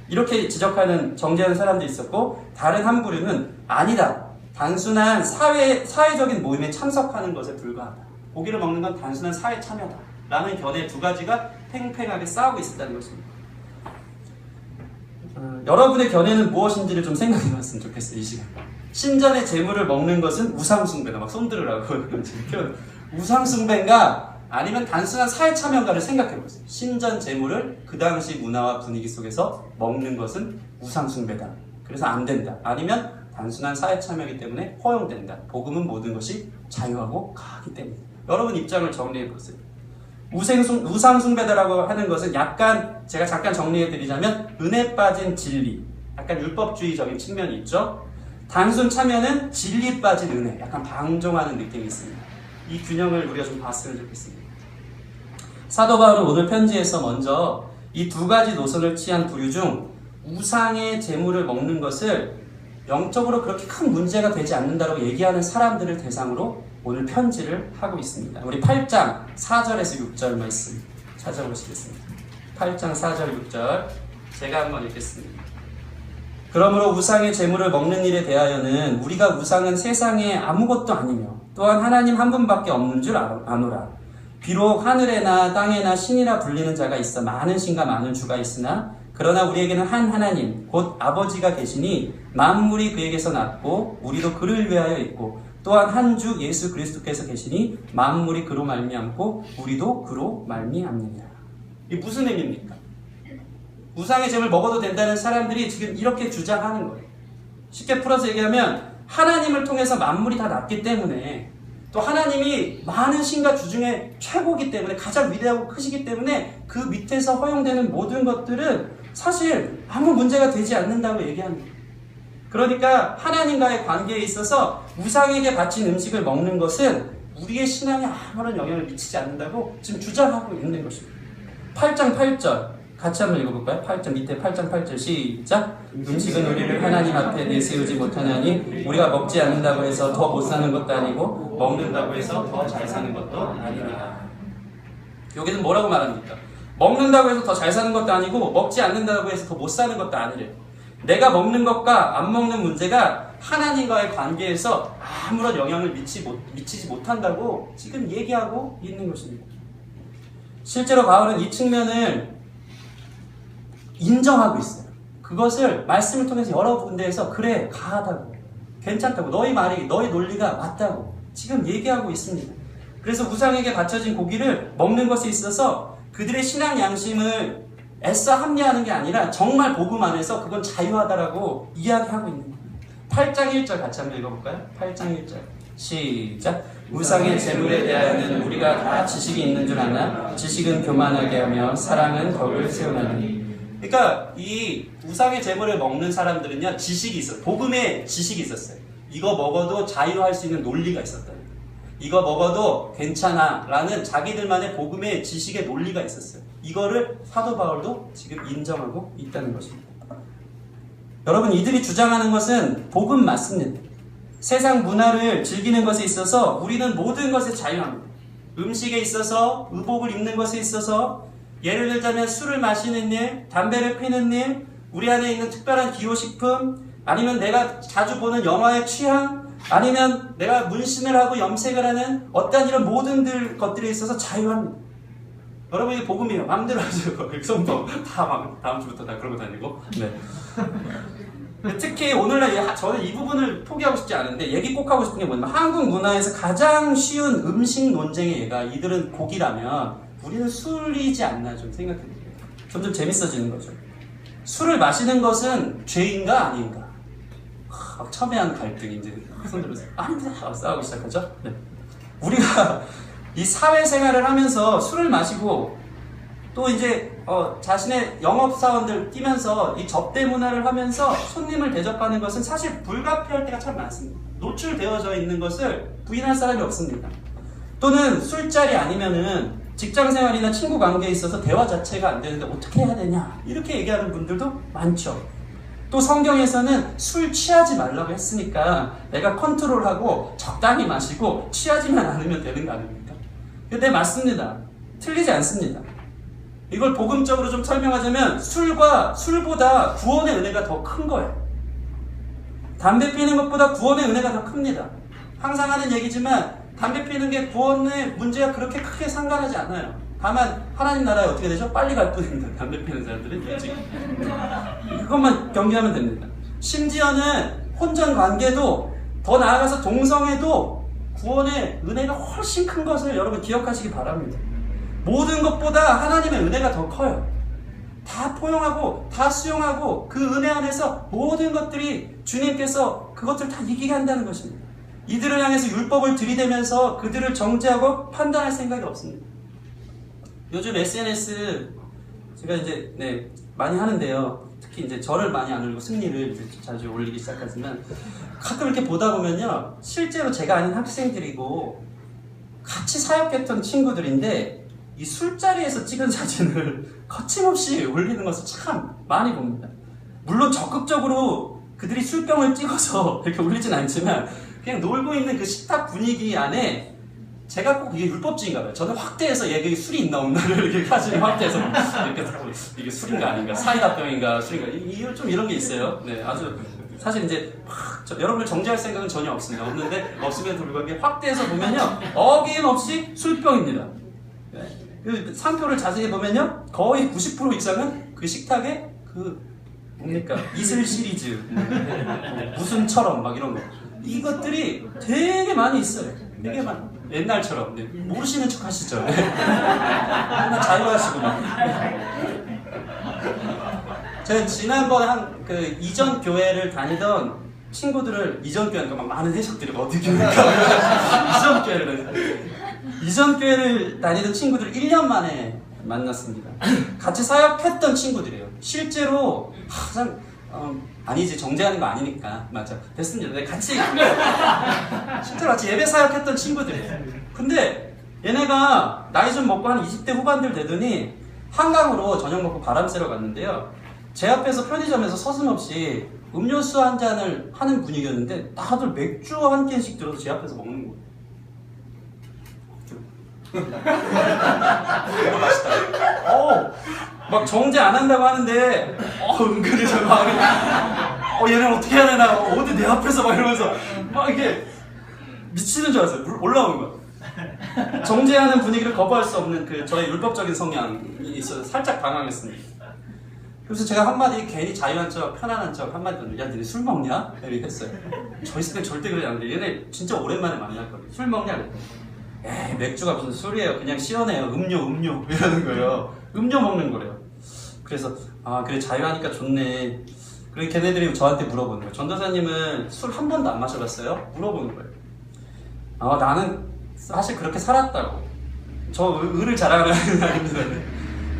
이렇게 지적하는 정죄하는 사람도 있었고, 다른 한 부류는 아니다, 단순한 사회적인 모임에 참석하는 것에 불과하다, 고기를 먹는 건 단순한 사회 참여다 라는 견해 두 가지가 팽팽하게 싸우고 있었다는 것입니다. 여러분의 견해는 무엇인지를 좀 생각해 봤으면 좋겠어요. 이 시간 신전의 재물을 먹는 것은 우상숭배다, 막 손들으라고 우상숭배인가 아니면 단순한 사회 참여인가를 생각해 보세요. 신전 재물을 그 당시 문화와 분위기 속에서 먹는 것은 우상숭배다, 그래서 안 된다, 아니면 단순한 사회 참여이기 때문에 허용된다, 복음은 모든 것이 자유하고 강하기 때문에. 여러분 입장을 정리해 보세요. 우상숭배다라고 하는 것은 약간 제가 잠깐 정리해 드리자면 은혜 빠진 진리, 약간 율법주의적인 측면이 있죠. 단순 참여는 진리 빠진 은혜, 약간 방종하는 느낌이 있습니다. 이 균형을 우리가 좀 봤으면 좋겠습니다. 사도 바울은 오늘 편지에서 먼저 이 두 가지 노선을 취한 부류 중 우상의 재물을 먹는 것을 영적으로 그렇게 큰 문제가 되지 않는다고 얘기하는 사람들을 대상으로 오늘 편지를 하고 있습니다. 우리 8장 4절에서 6절 말씀 찾아보시겠습니다. 8장 4절 6절 제가 한번 읽겠습니다. 그러므로 우상의 재물을 먹는 일에 대하여는 우리가 우상은 세상에 아무것도 아니며 또한 하나님 한 분밖에 없는 줄 아노라. 비록 하늘에나 땅에나 신이라 불리는 자가 있어 많은 신과 많은 주가 있으나 그러나 우리에게는 한 하나님 곧 아버지가 계시니 만물이 그에게서 났고 우리도 그를 위하여 있고 또한 한 주 예수 그리스도께서 계시니 만물이 그로 말미암고 우리도 그로 말미암느니라. 이게 무슨 의미입니까? 우상의 재물 먹어도 된다는 사람들이 지금 이렇게 주장하는 거예요. 쉽게 풀어서 얘기하면 하나님을 통해서 만물이 다 났기 때문에, 또 하나님이 많은 신과 주 중에 최고이기 때문에, 가장 위대하고 크시기 때문에 그 밑에서 허용되는 모든 것들은 사실 아무 문제가 되지 않는다고 얘기합니다. 그러니까 하나님과의 관계에 있어서 우상에게 바친 음식을 먹는 것은 우리의 신앙에 아무런 영향을 미치지 않는다고 지금 주장하고 있는 것입니다. 8장 8절 같이 한번 읽어볼까요? 8장 밑에 8장 8절 시작. 음식은 우리를 하나님 앞에 내세우지 못하나니 우리가 먹지 않는다고 해서 더 못 사는 것도 아니고 먹는다고 해서 더 잘 사는 것도 아니니라. 여기는 뭐라고 말합니까? 먹는다고 해서 더 잘 사는 것도 아니고 먹지 않는다고 해서 더 못 사는 것도 아니래요. 내가 먹는 것과 안 먹는 문제가 하나님과의 관계에서 아무런 영향을 미치지 못한다고 지금 얘기하고 있는 것입니다. 실제로 바울은 이 측면을 인정하고 있어요. 그것을 말씀을 통해서 여러 군데에서 그래, 가하다고, 괜찮다고, 너희 말이, 너희 논리가 맞다고 지금 얘기하고 있습니다. 그래서 우상에게 바쳐진 고기를 먹는 것에 있어서 그들의 신앙 양심을 애써 합리하는 게 아니라 정말 복음 안에서 그건 자유하다라고 이야기하고 있는 거예요. 8장 1절 같이 한번 읽어볼까요? 8장 1절 시작. 우상의 재물에 대하여는 우리가 다 지식이 있는 줄 아나 지식은 교만하게 하며 사랑은 덕을 세우나니. 그러니까 이 우상의 재물을 먹는 사람들은요, 지식이 있어요. 복음에 지식이 있었어요. 이거 먹어도 자유할 수 있는 논리가 있었다. 이거 먹어도 괜찮아 라는 자기들만의 복음의 지식의 논리가 있었어요. 이거를 사도 바울도 지금 인정하고 있다는 것입니다. 여러분, 이들이 주장하는 것은 복음 맞습니다. 세상 문화를 즐기는 것에 있어서 우리는 모든 것에 자유합니다. 음식에 있어서, 의복을 입는 것에 있어서, 예를 들자면 술을 마시는 일, 담배를 피는 일, 우리 안에 있는 특별한 기호식품, 아니면 내가 자주 보는 영화의 취향, 아니면 내가 문신을 하고 염색을 하는 어떠한 이런 모든 것들에 있어서 자유합니다. 여러분, 이게 복음이에요. 마음대로 하세요. 성도 다 다음 주부터 다 그러고 다니고. 네. 특히 오늘날 저는 이 부분을 포기하고 싶지 않은데 얘기 꼭 하고 싶은 게 뭐냐면, 한국 문화에서 가장 쉬운 음식 논쟁의 예가 이들은 고기라면 우리는 술이지 않나 좀 생각해보세요. 점점 재밌어지는 거죠. 술을 마시는 것은 죄인가 아닌가? 첨예한 갈등이 이제 손들어서 아닙니다 싸우기 시작하죠. 네. 우리가 이 사회생활을 하면서 술을 마시고 또 이제 자신의 영업사원들 뛰면서 이 접대 문화를 하면서 손님을 대접하는 것은 사실 불가피할 때가 참 많습니다. 노출되어져 있는 것을 부인할 사람이 없습니다. 또는 술자리 아니면은 직장생활이나 친구 관계에 있어서 대화 자체가 안 되는데 어떻게 해야 되냐 이렇게 얘기하는 분들도 많죠. 또 성경에서는 술 취하지 말라고 했으니까 내가 컨트롤하고 적당히 마시고 취하지만 않으면 되는 거 아닙니까? 근데 맞습니다. 틀리지 않습니다. 이걸 복음적으로 좀 설명하자면 술보다 구원의 은혜가 더 큰 거예요. 담배 피는 것보다 구원의 은혜가 더 큽니다. 항상 하는 얘기지만 담배 피는 게 구원의 문제가 그렇게 크게 상관하지 않아요. 다만 하나님 나라에 어떻게 되죠? 빨리 갈 뿐입니다. 담배 피는 사람들은 일찍. 그것만 경계하면 됩니다. 심지어는 혼전 관계도, 더 나아가서 동성애도 구원의 은혜가 훨씬 큰 것을 여러분 기억하시기 바랍니다. 모든 것보다 하나님의 은혜가 더 커요. 다 포용하고 다 수용하고 그 은혜 안에서 모든 것들이 주님께서 그것들 다 이기게 한다는 것입니다. 이들을 향해서 율법을 들이대면서 그들을 정죄하고 판단할 생각이 없습니다. 요즘 SNS 제가 이제 많이 하는데요. 특히 이제 저를 많이 안 올리고 승리를 이제 자주 올리기 시작하지만 가끔 이렇게 보다 보면요, 실제로 제가 아는 학생들이고 같이 사역했던 친구들인데 이 술자리에서 찍은 사진을 거침없이 올리는 것을 참 많이 봅니다. 물론 적극적으로 그들이 술병을 찍어서 이렇게 올리진 않지만 그냥 놀고 있는 그 식탁 분위기 안에 제가 꼭 이게 율법주의인가 봐요. 저는 확대해서 얘 술이 있나 없나를 이렇게 사진을 확대해서 이렇게 이게 술인가 아닌가, 사이다병인가 술인가, 좀 이런 게 있어요. 네, 아주 사실 이제 여러분을 정죄할 생각은 전혀 없습니다. 없음에도 불구하고 확대해서 보면요, 어김없이 술병입니다. 네. 그 상표를 자세히 보면요, 거의 90% 이상은 그 식탁에 뭡니까, 이슬 시리즈, 무슨처럼 막 이런 거, 이것들이 되게 많이 있어요. 되게 많이. 옛날처럼. 네. 모르시는 척 하시죠. 네. 자유하시고 막. 제가 지난번에 이전 교회를 다니던 친구들을, 이전 교회니까 막 많은 해석들이 어디 교회니까 이전 교회를 다니던 친구들을 1년 만에 만났습니다. 같이 사역했던 친구들이에요. 실제로 아니지, 정죄하는 거 아니니까. 맞아, 됐습니다. 네, 같이 실제로 같이 예배 사역했던 친구들이에요. 근데 얘네가 나이 좀 먹고 한 20대 후반들 되더니 한강으로 저녁 먹고 바람 쐬러 갔는데요, 제 앞에서 편의점에서 서슴없이 음료수 한 잔을 하는 분위기였는데 다들 맥주 한 캔씩 들어서 제 앞에서 먹는 거예요. 이거 맛있다. 막 정죄 안 한다고 하는데 은근히 저 막 얘는 어떻게 해야 되나, 어디 내 앞에서 막 이러면서 막 이게 미치는 줄 알았어요. 올라오는 거야. 정죄하는 분위기를 거부할 수 없는 그 저의 율법적인 성향이 있어서 살짝 당황했습니다. 그래서 제가 한마디 괜히 자유한 척, 편안한 척 한마디 던져. 야, 너네 술 먹냐? 이렇게 했어요. 저 있을 땐 절대 그러지 않는데 얘네 진짜 오랜만에 만났거든요. 술 먹냐? 에이, 맥주가 무슨 술이에요. 그냥 시원해요. 음료 이러는 거예요. 음료 먹는 거래요. 그래서 그래 자유하니까 좋네. 그리고 걔네들이 저한테 물어보는 거예요. 전도사님은 술 한 번도 안 마셔봤어요? 물어보는 거예요. 나는 사실 그렇게 살았다고. 저 의를 자랑하는 아닙니다.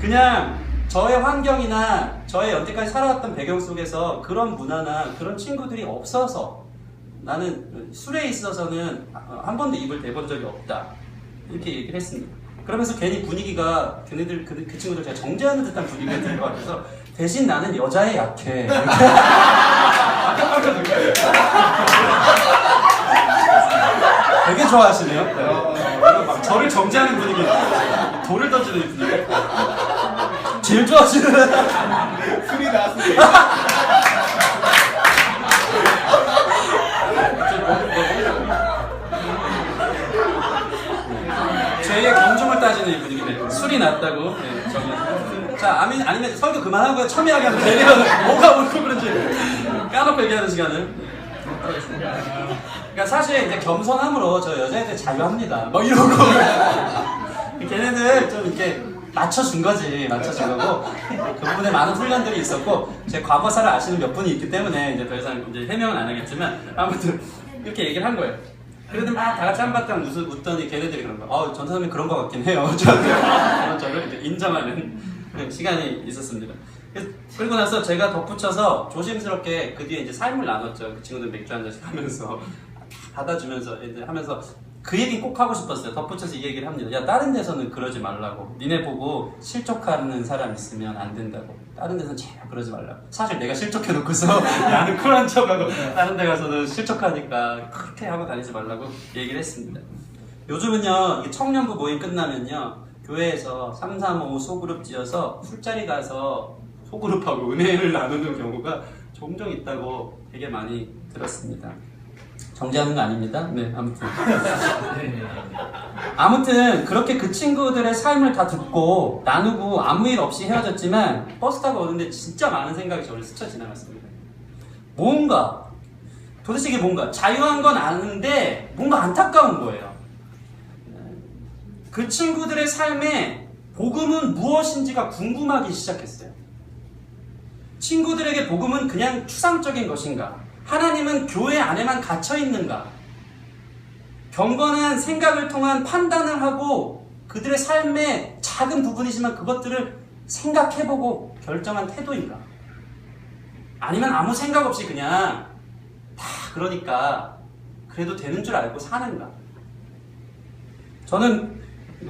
그냥 저의 환경이나 저의 여태까지 살아왔던 배경 속에서 그런 문화나 그런 친구들이 없어서 나는 술에 있어서는 한 번도 입을 대본 적이 없다. 이렇게 얘기를 했습니다. 그러면서 괜히 분위기가 걔네들 그 친구들 제가 정죄하는 듯한 분위기가 된 것 같아서 대신 나는 여자에 약해. 되게 좋아하시네요. 네. 막 저를 정죄하는 분위기, 돌을 던지는 분위기. 제일 좋아하시는 술이 나왔습니다. 죄의 검증을 따지는 분위기네. 술이 났다고. 네, 저기. 자, 아니면 설교 그만하고요. 첨예하게 하면 되면 뭐가 옳고 그런지 까놓고 얘기하는 시간을. 그러니까 사실 이제 겸손함으로 저 여자애들 자유합니다. 막 이러고. 걔네들 좀 이렇게 맞춰준 거지. 맞춰준 거고. 그 부분에 많은 훈련들이 있었고, 제 과거사를 아시는 몇 분이 있기 때문에 이제 더 이상 이제 해명은 안 하겠지만, 아무튼 이렇게 얘기를 한 거예요. 그래도 막 다 같이 한바탕 웃더니 걔네들이 그런 거야. 전사님이 그런 거 같긴 해요. 저를 이제 인정하는 시간이 있었습니다. 그리고 나서 제가 덧붙여서 조심스럽게 그 뒤에 이제 삶을 나눴죠. 그 친구들 맥주 한 잔씩 하면서 받아주면서 이제 하면서 그 얘기 꼭 하고 싶었어요. 덧붙여서 이 얘기를 합니다. 야, 다른 데서는 그러지 말라고. 니네 보고 실족하는 사람 있으면 안 된다고. 다른 데서는 제발 그러지 말라고. 사실 내가 실족해놓고서 나는 쿨한 척하고 다른 데 가서는 실족하니까 그렇게 하고 다니지 말라고 얘기를 했습니다. 요즘은요, 이게 청년부 모임 끝나면요, 교회에서 3, 3, 5 소그룹 지어서 술자리 가서 소그룹하고 은혜를 나누는 경우가 종종 있다고 되게 많이 들었습니다. 정죄하는 거 아닙니다. 네, 아무튼 그렇게 그 친구들의 삶을 다 듣고 나누고 아무 일 없이 헤어졌지만 버스 타고 오는데 진짜 많은 생각이 저를 스쳐 지나갔습니다. 도대체 이게 뭔가 자유한 건 아는데 뭔가 안타까운 거예요. 그 친구들의 삶에 복음은 무엇인지가 궁금하기 시작했어요. 친구들에게 복음은 그냥 추상적인 것인가? 하나님은 교회 안에만 갇혀 있는가? 경건한 생각을 통한 판단을 하고 그들의 삶의 작은 부분이지만 그것들을 생각해보고 결정한 태도인가? 아니면 아무 생각 없이 그냥 다 그러니까 그래도 되는 줄 알고 사는가? 저는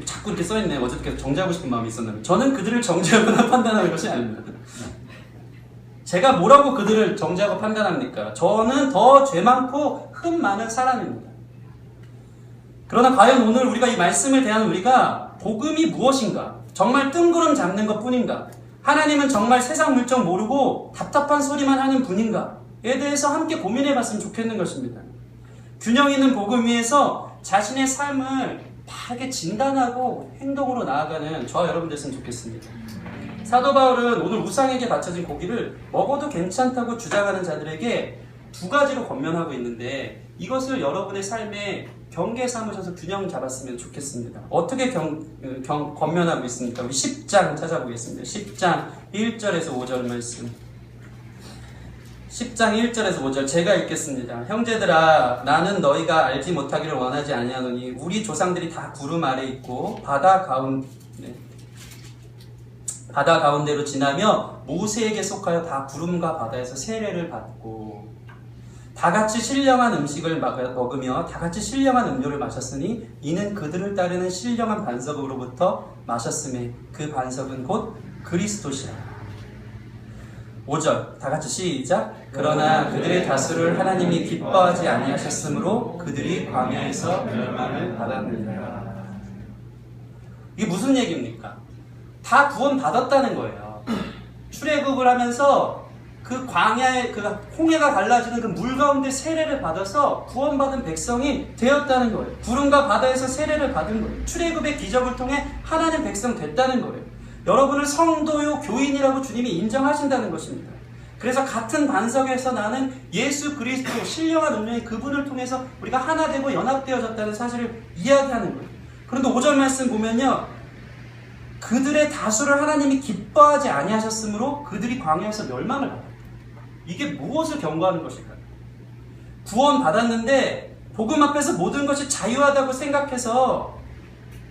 자꾸 이렇게 써있네. 어저께 정죄하고 싶은 마음이 있었는데 저는 그들을 정죄하거나 판단하는 것이 아닙니다. 제가 뭐라고 그들을 정죄하고 판단합니까? 저는 더 죄 많고 흠 많은 사람입니다. 그러나 과연 오늘 우리가 이 말씀을 대하는 우리가 복음이 무엇인가? 정말 뜬구름 잡는 것 뿐인가? 하나님은 정말 세상 물정 모르고 답답한 소리만 하는 분인가? 에 대해서 함께 고민해 봤으면 좋겠는 것입니다. 균형 있는 복음 위에서 자신의 삶을 바르게 진단하고 행동으로 나아가는 저와 여러분 됐으면 좋겠습니다. 사도 바울은 오늘 우상에게 바쳐진 고기를 먹어도 괜찮다고 주장하는 자들에게 두 가지로 권면하고 있는데 이것을 여러분의 삶에 경계 삼으셔서 균형 잡았으면 좋겠습니다. 어떻게 권면하고 있습니까? 우리 10장 찾아보겠습니다. 10장 1절에서 5절 말씀. 10장 1절에서 5절 제가 읽겠습니다. 형제들아, 나는 너희가 알지 못하기를 원하지 아니하노니 우리 조상들이 다 구름 아래 있고 바다 가운데로 지나며 모세에게 속하여 다 구름과 바다에서 세례를 받고 다 같이 신령한 음식을 먹으며 다 같이 신령한 음료를 마셨으니 이는 그들을 따르는 신령한 반석으로부터 마셨음에 그 반석은 곧 그리스도시라. 5절 다 같이 시작. 그러나 그들의 다수를 하나님이 기뻐하지 아니하셨으므로 그들이 광야에서 멸망을 받았느니라. 이게 무슨 얘기입니까? 다 구원 받았다는 거예요. 출애굽을 하면서 그 광야의 그 홍해가 갈라지는 그 물 가운데 세례를 받아서 구원받은 백성이 되었다는 거예요. 구름과 바다에서 세례를 받은 거예요. 출애굽의 기적을 통해 하나님 백성 됐다는 거예요. 여러분을 성도요 교인이라고 주님이 인정하신다는 것입니다. 그래서 같은 반석에서 나는 예수 그리스도 신령한 운명의 그분을 통해서 우리가 하나 되고 연합되어졌다는 사실을 이야기하는 거예요. 그런데 5절 말씀 보면요, 그들의 다수를 하나님이 기뻐하지 아니하셨으므로 그들이 광야에서 멸망을 받았다. 이게 무엇을 경고하는 것일까요? 구원 받았는데 복음 앞에서 모든 것이 자유하다고 생각해서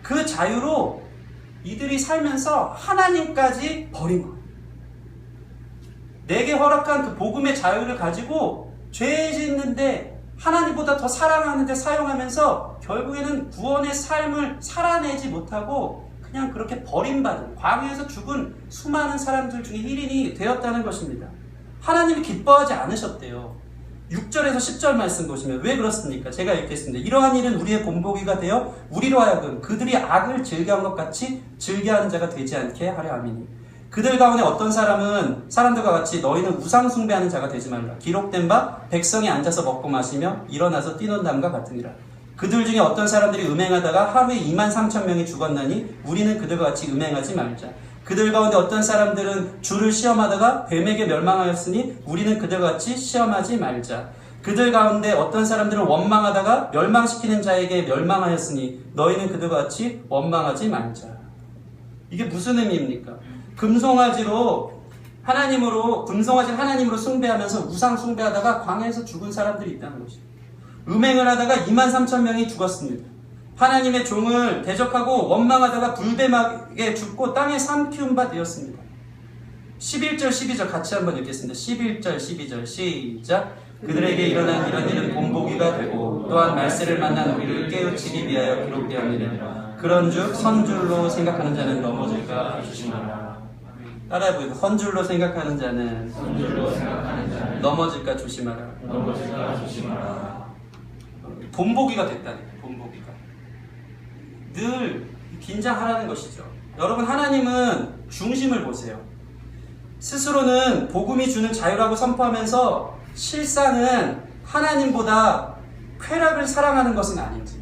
그 자유로 이들이 살면서 하나님까지 버린 거예요. 내게 허락한 그 복음의 자유를 가지고 죄 짓는데 하나님보다 더 사랑하는데 사용하면서 결국에는 구원의 삶을 살아내지 못하고 그냥 그렇게 버림받은, 광야에서 죽은 수많은 사람들 중에 1인이 되었다는 것입니다. 하나님이 기뻐하지 않으셨대요. 6절에서 10절 말씀 보시면 왜 그렇습니까? 제가 읽겠습니다. 이러한 일은 우리의 본보기가 되어 우리로 하여금 그들이 악을 즐겨한 것 같이 즐겨하는 자가 되지 않게 하려 함이니, 그들 가운데 어떤 사람들과 같이 너희는 우상 숭배하는 자가 되지 말라. 기록된 바 백성이 앉아서 먹고 마시며 일어나서 뛰는 남과 같으니라. 그들 중에 어떤 사람들이 음행하다가 하루에 23,000명이 죽었나니 우리는 그들과 같이 음행하지 말자. 그들 가운데 어떤 사람들은 주를 시험하다가 뱀에게 멸망하였으니 우리는 그들과 같이 시험하지 말자. 그들 가운데 어떤 사람들은 원망하다가 멸망시키는 자에게 멸망하였으니 너희는 그들과 같이 원망하지 말자. 이게 무슨 의미입니까? 금송아지를 하나님으로 숭배하면서 우상 숭배하다가 광야에서 죽은 사람들이 있다는 것이죠. 음행을 하다가 23,000명이 죽었습니다. 하나님의 종을 대적하고 원망하다가 불뱀에게 죽고 땅에 삼키운 바 되었습니다. 11절 12절 같이 한번 읽겠습니다. 11절 12절 시작. 그들에게 일어난 이런 일은 본보기가 되고 또한 말세를 만난 우리를 깨우치기 위하여 기록되었느니라. 그런즉 선줄로 생각하는 자는 넘어질까 조심하라. 따라해보니까 선줄로 생각하는 자는 넘어질까 조심하라. 본보기가 됐다는 거예요. 본보기가 늘 긴장하라는 것이죠. 여러분, 하나님은 중심을 보세요. 스스로는 복음이 주는 자유라고 선포하면서 실상은 하나님보다 쾌락을 사랑하는 것은 아닌지,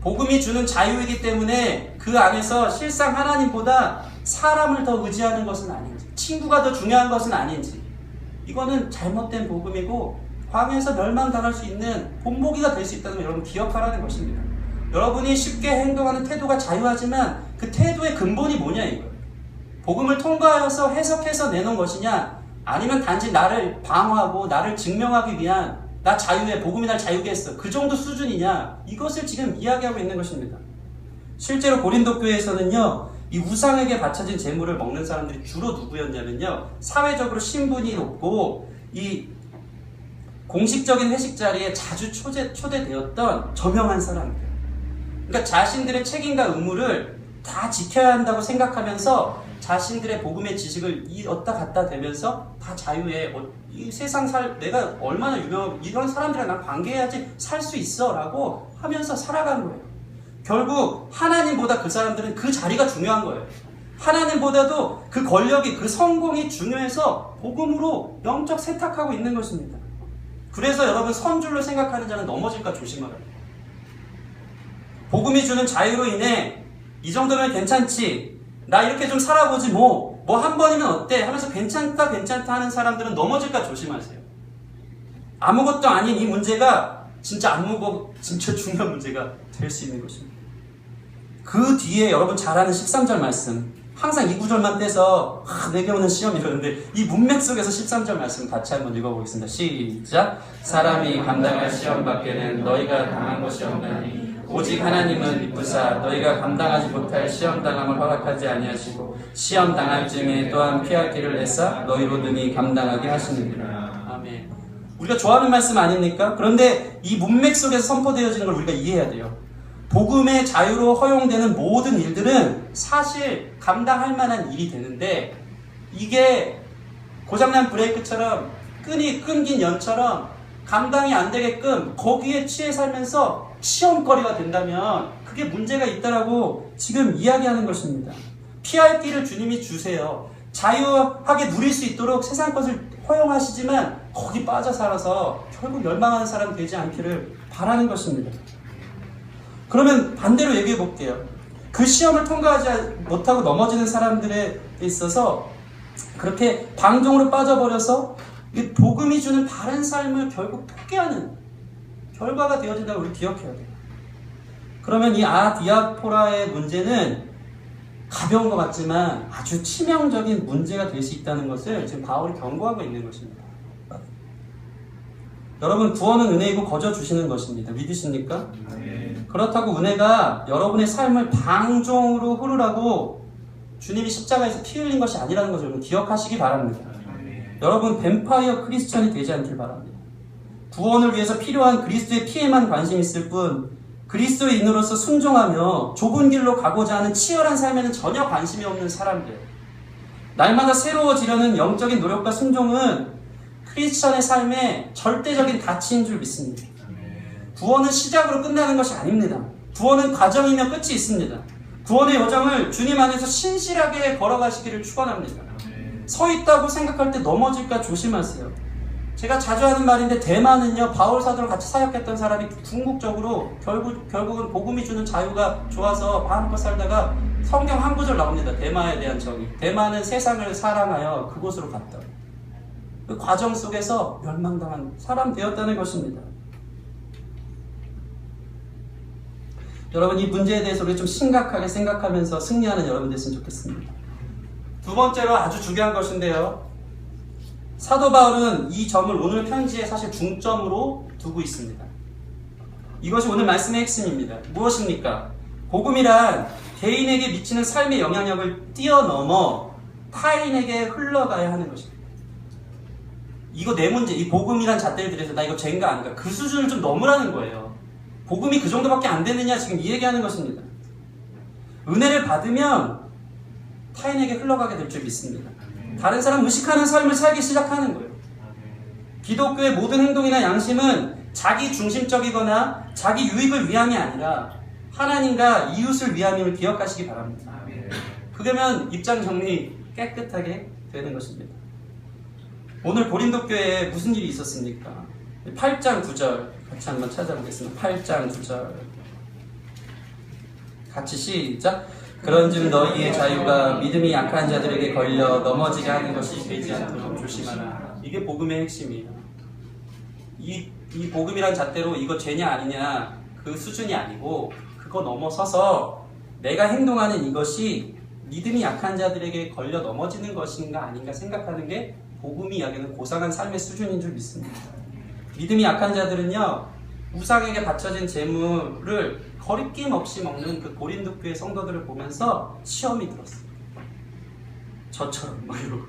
복음이 주는 자유이기 때문에 그 안에서 실상 하나님보다 사람을 더 의지하는 것은 아닌지, 친구가 더 중요한 것은 아닌지, 이거는 잘못된 복음이고 광야에서 멸망당할 수 있는 본보기가 될 수 있다는 걸 여러분 기억하라는 것입니다. 여러분이 쉽게 행동하는 태도가 자유하지만 그 태도의 근본이 뭐냐 이거예요. 복음을 통과하여서 해석해서 내놓은 것이냐, 아니면 단지 나를 방어하고 나를 증명하기 위한 나 자유해, 복음이 날 자유게 했어, 그 정도 수준이냐, 이것을 지금 이야기하고 있는 것입니다. 실제로 고린도 교회에서는요, 이 우상에게 바쳐진 재물을 먹는 사람들이 주로 누구였냐면요, 사회적으로 신분이 높고 이 공식적인 회식 자리에 자주 초대되었던 저명한 사람들. 그러니까 자신들의 책임과 의무를 다 지켜야 한다고 생각하면서 자신들의 복음의 지식을 얻다 갖다 대면서 다 자유해. 이 세상 내가 얼마나 유명하고 이런 사람들이랑 난 관계해야지 살 수 있어 라고 하면서 살아가는 거예요. 결국 하나님보다 그 사람들은 그 자리가 중요한 거예요. 하나님보다도 그 권력이, 그 성공이 중요해서 복음으로 영적 세탁하고 있는 것입니다. 그래서 여러분, 선줄로 생각하는 자는 넘어질까 조심하라. 복음이 주는 자유로 인해 이 정도면 괜찮지, 나 이렇게 좀 살아보지 뭐 한 번이면 어때 하면서 괜찮다 하는 사람들은 넘어질까 조심하세요. 아무것도 아닌 이 문제가 진짜 중요한 문제가 될 수 있는 것입니다. 그 뒤에 여러분 잘 아는 13절 말씀, 항상 이 구절만 떼서 내게 오는 시험 이러는데 이 문맥 속에서 13절 말씀 같이 한번 읽어보겠습니다. 시작. 사람이 감당할 시험 밖에는 너희가 당한 것이 없나니 오직 하나님은 이쁘사 너희가 감당하지 못할 시험 당함을 허락하지 아니하시고 시험 당할 즈음에 또한 피할 길을 내사 너희로 능히 감당하게 하시느니라. 아멘. 우리가 좋아하는 말씀 아닙니까? 그런데 이 문맥 속에서 선포되어지는 걸 우리가 이해해야 돼요. 복음의 자유로 허용되는 모든 일들은 사실 감당할 만한 일이 되는데, 이게 고장난 브레이크처럼 끊긴 연처럼 감당이 안 되게끔 거기에 취해 살면서 시험거리가 된다면 그게 문제가 있다라고 지금 이야기하는 것입니다. 피할 길을 주님이 주세요. 자유하게 누릴 수 있도록 세상 것을 허용하시지만 거기 빠져 살아서 결국 멸망하는 사람 되지 않기를 바라는 것입니다. 그러면 반대로 얘기해 볼게요. 그 시험을 통과하지 못하고 넘어지는 사람들에 있어서 그렇게 방종으로 빠져버려서 이 복음이 주는 바른 삶을 결국 포기하는 결과가 되어진다고 우리 기억해야 돼요. 그러면 이 아디아포라의 문제는 가벼운 것 같지만 아주 치명적인 문제가 될 수 있다는 것을 지금 바울이 경고하고 있는 것입니다. 여러분, 구원은 은혜이고 거저 주시는 것입니다. 믿으십니까? 그렇다고 은혜가 여러분의 삶을 방종으로 흐르라고 주님이 십자가에서 피 흘린 것이 아니라는 것을 여러분 기억하시기 바랍니다. 여러분, 뱀파이어 크리스천이 되지 않길 바랍니다. 구원을 위해서 필요한 그리스도의 피에만 관심 있을 뿐 그리스도의 인으로서 순종하며 좁은 길로 가고자 하는 치열한 삶에는 전혀 관심이 없는 사람들, 날마다 새로워지려는 영적인 노력과 순종은 크리스천의 삶의 절대적인 가치인 줄 믿습니다. 구원은 시작으로 끝나는 것이 아닙니다. 구원은 과정이며 끝이 있습니다. 구원의 여정을 주님 안에서 신실하게 걸어가시기를 축원합니다. 서 있다고 생각할 때 넘어질까 조심하세요. 제가 자주 하는 말인데 대만은요, 바울 사도로 같이 사역했던 사람이 궁극적으로 결국은 복음이 주는 자유가 좋아서 마음껏 살다가 성경 한 구절 나옵니다. 대마에 대한 정의. 대마는 세상을 사랑하여 그곳으로 갔다. 그 과정 속에서 멸망당한 사람 되었다는 것입니다. 여러분, 이 문제에 대해서 우리 좀 심각하게 생각하면서 승리하는 여러분 됐으면 좋겠습니다. 두 번째로 아주 중요한 것인데요, 사도 바울은 이 점을 오늘 편지에 사실 중점으로 두고 있습니다. 이것이 오늘 말씀의 핵심입니다. 무엇입니까? 복음이란 개인에게 미치는 삶의 영향력을 뛰어넘어 타인에게 흘러가야 하는 것입니다. 이거 내 문제, 이 복음이란 잣대를 들여서 나 이거 죄인가 아닌가, 그 수준을 좀 넘으라는 거예요. 복음이 그 정도밖에 안 되느냐, 지금 이 얘기하는 것입니다. 은혜를 받으면 타인에게 흘러가게 될 줄 믿습니다. 다른 사람 의식하는 삶을 살기 시작하는 거예요. 기독교의 모든 행동이나 양심은 자기 중심적이거나 자기 유익을 위함이 아니라 하나님과 이웃을 위함임을 기억하시기 바랍니다. 그러면 입장 정리 깨끗하게 되는 것입니다. 오늘 고린도 교회에 무슨 일이 있었습니까? 8장 9절 같이 한번 찾아보겠습니다. 8장 9절 같이 시작. 그런즉 너희의 자유가 믿음이 약한 자들에게 걸려 넘어지게 하는 것이 되지 않도록 조심하라. 이게 복음의 핵심이에요. 이 복음이란 잣대로 이거 죄냐 아니냐 그 수준이 아니고 그거 넘어서서 내가 행동하는 이것이 믿음이 약한 자들에게 걸려 넘어지는 것인가 아닌가 생각하는 게 복음이 이야기하는 고상한 삶의 수준인 줄 믿습니다. 믿음이 약한 자들은요, 우상에게 바쳐진 재물을 거리낌 없이 먹는 그 고린도 교회 성도들을 보면서 시험이 들었어요. 저처럼 막 이러고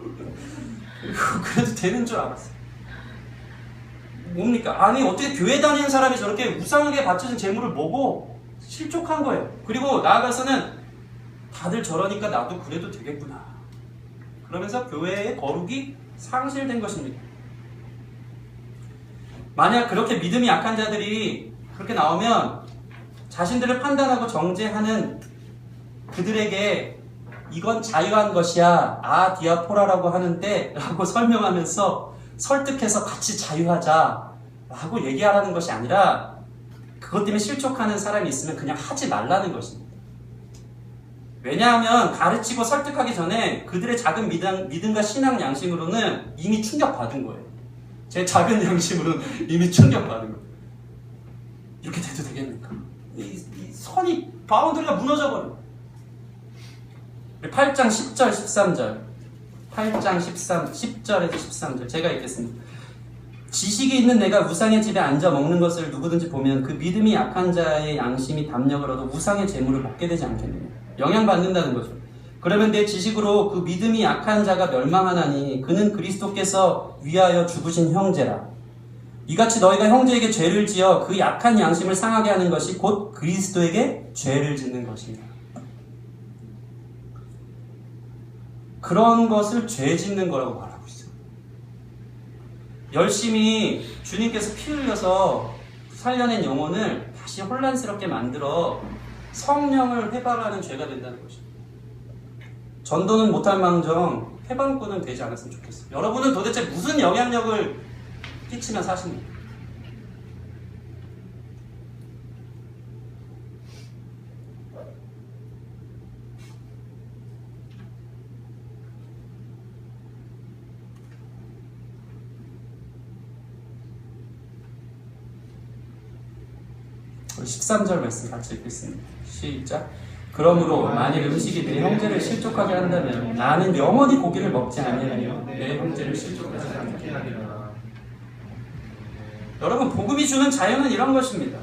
그래도 되는 줄 알았어요. 뭡니까? 아니 어떻게 교회 다니는 사람이 저렇게 우상에게 바쳐진 재물을 먹어? 실족한 거예요. 그리고 나아가서는 다들 저러니까 나도 그래도 되겠구나. 그러면서 교회의 거룩이 상실된 것입니다. 만약 그렇게 믿음이 약한 자들이 그렇게 나오면 자신들을 판단하고 정죄하는 그들에게 이건 자유한 것이야, 아디아포라라고 하는데 라고 설명하면서 설득해서 같이 자유하자 라고 얘기하라는 것이 아니라 그것 때문에 실족하는 사람이 있으면 그냥 하지 말라는 것입니다. 왜냐하면 가르치고 설득하기 전에 그들의 작은 믿음과 신앙 양심으로는 이미 충격받은 거예요. 제 작은 양심으로는 이미 충격받은 거예요. 이렇게 돼도 되겠습니까? 이 선이, 바운더리가 무너져버려요. 8장 10절 13절 8장 10절에서 13절 제가 읽겠습니다. 지식이 있는 내가 우상의 집에 앉아 먹는 것을 누구든지 보면 그 믿음이 약한 자의 양심이 담력을 얻어 우상의 재물을 먹게 되지 않겠느냐. 영향받는다는 거죠. 그러면 내 지식으로 그 믿음이 약한 자가 멸망하나니 그는 그리스도께서 위하여 죽으신 형제라. 이같이 너희가 형제에게 죄를 지어 그 약한 양심을 상하게 하는 것이 곧 그리스도에게 죄를 짓는 것이다. 그런 것을 죄 짓는 거라고 말하고 있어요. 열심히 주님께서 피 흘려서 살려낸 영혼을 다시 혼란스럽게 만들어 성령을 회방하는 죄가 된다는 것입니다. 전도는 못할 망정 해방꾼은 되지 않았으면 좋겠어요. 여러분은 도대체 무슨 영향력을 끼치며 사십니까? 우리 13절 말씀 같이 읽겠습니다. 시작. 그러므로 만일 음식이 내 형제를 실족하게 한다면 나는 영원히 고기를 먹지 아니하며 내 형제를 실족하지 않게 하리라. 여러분, 복음이 주는 자유는 이런 것입니다.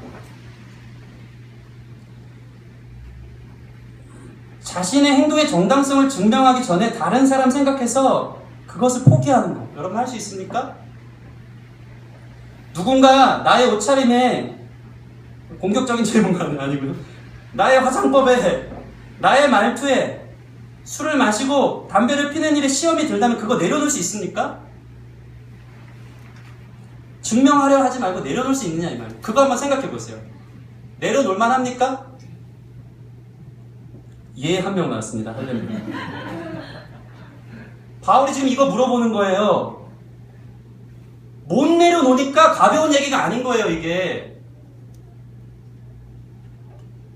자신의 행동의 정당성을 증명하기 전에 다른 사람 생각해서 그것을 포기하는 거. 여러분 할 수 있습니까? 누군가 나의 옷차림에, 공격적인 질문은 아니고요, 나의 화장법에, 나의 말투에, 술을 마시고 담배를 피는 일에 시험이 들다면 그거 내려놓을 수 있습니까? 증명하려 하지 말고 내려놓을 수 있느냐 이 말이에요. 그거 한번 생각해 보세요. 내려놓을 만합니까? 예, 한 명 나왔습니다. 할렐루야. 바울이 지금 이거 물어보는 거예요. 못 내려놓으니까 가벼운 얘기가 아닌 거예요, 이게.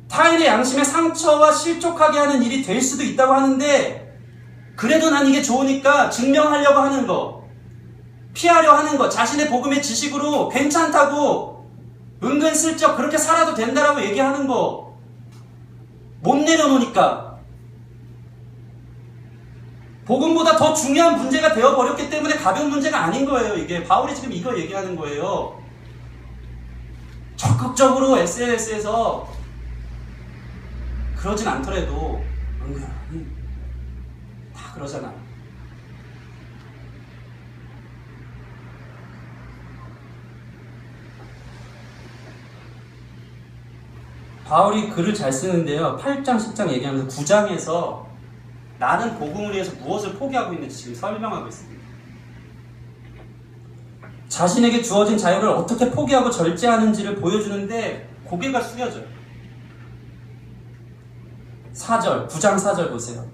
타인의 양심에 상처와 실족하게 하는 일이 될 수도 있다고 하는데, 그래도 난 이게 좋으니까 증명하려고 하는 거, 피하려 하는 거, 자신의 복음의 지식으로 괜찮다고 은근슬쩍 그렇게 살아도 된다라고 얘기하는 거, 못 내려놓으니까. 복음보다 더 중요한 문제가 되어버렸기 때문에 가벼운 문제가 아닌 거예요, 이게. 바울이 지금 이거 얘기하는 거예요. 적극적으로 SNS에서 그러진 않더라도 은근히 다 그러잖아. 바울이 글을 잘 쓰는데요, 8장, 10장 얘기하면서 9장에서 나는 복음을 위해서 무엇을 포기하고 있는지 지금 설명하고 있습니다. 자신에게 주어진 자유를 어떻게 포기하고 절제하는지를 보여주는데 고개가 숙여져요. 4절, 9장 4절 보세요.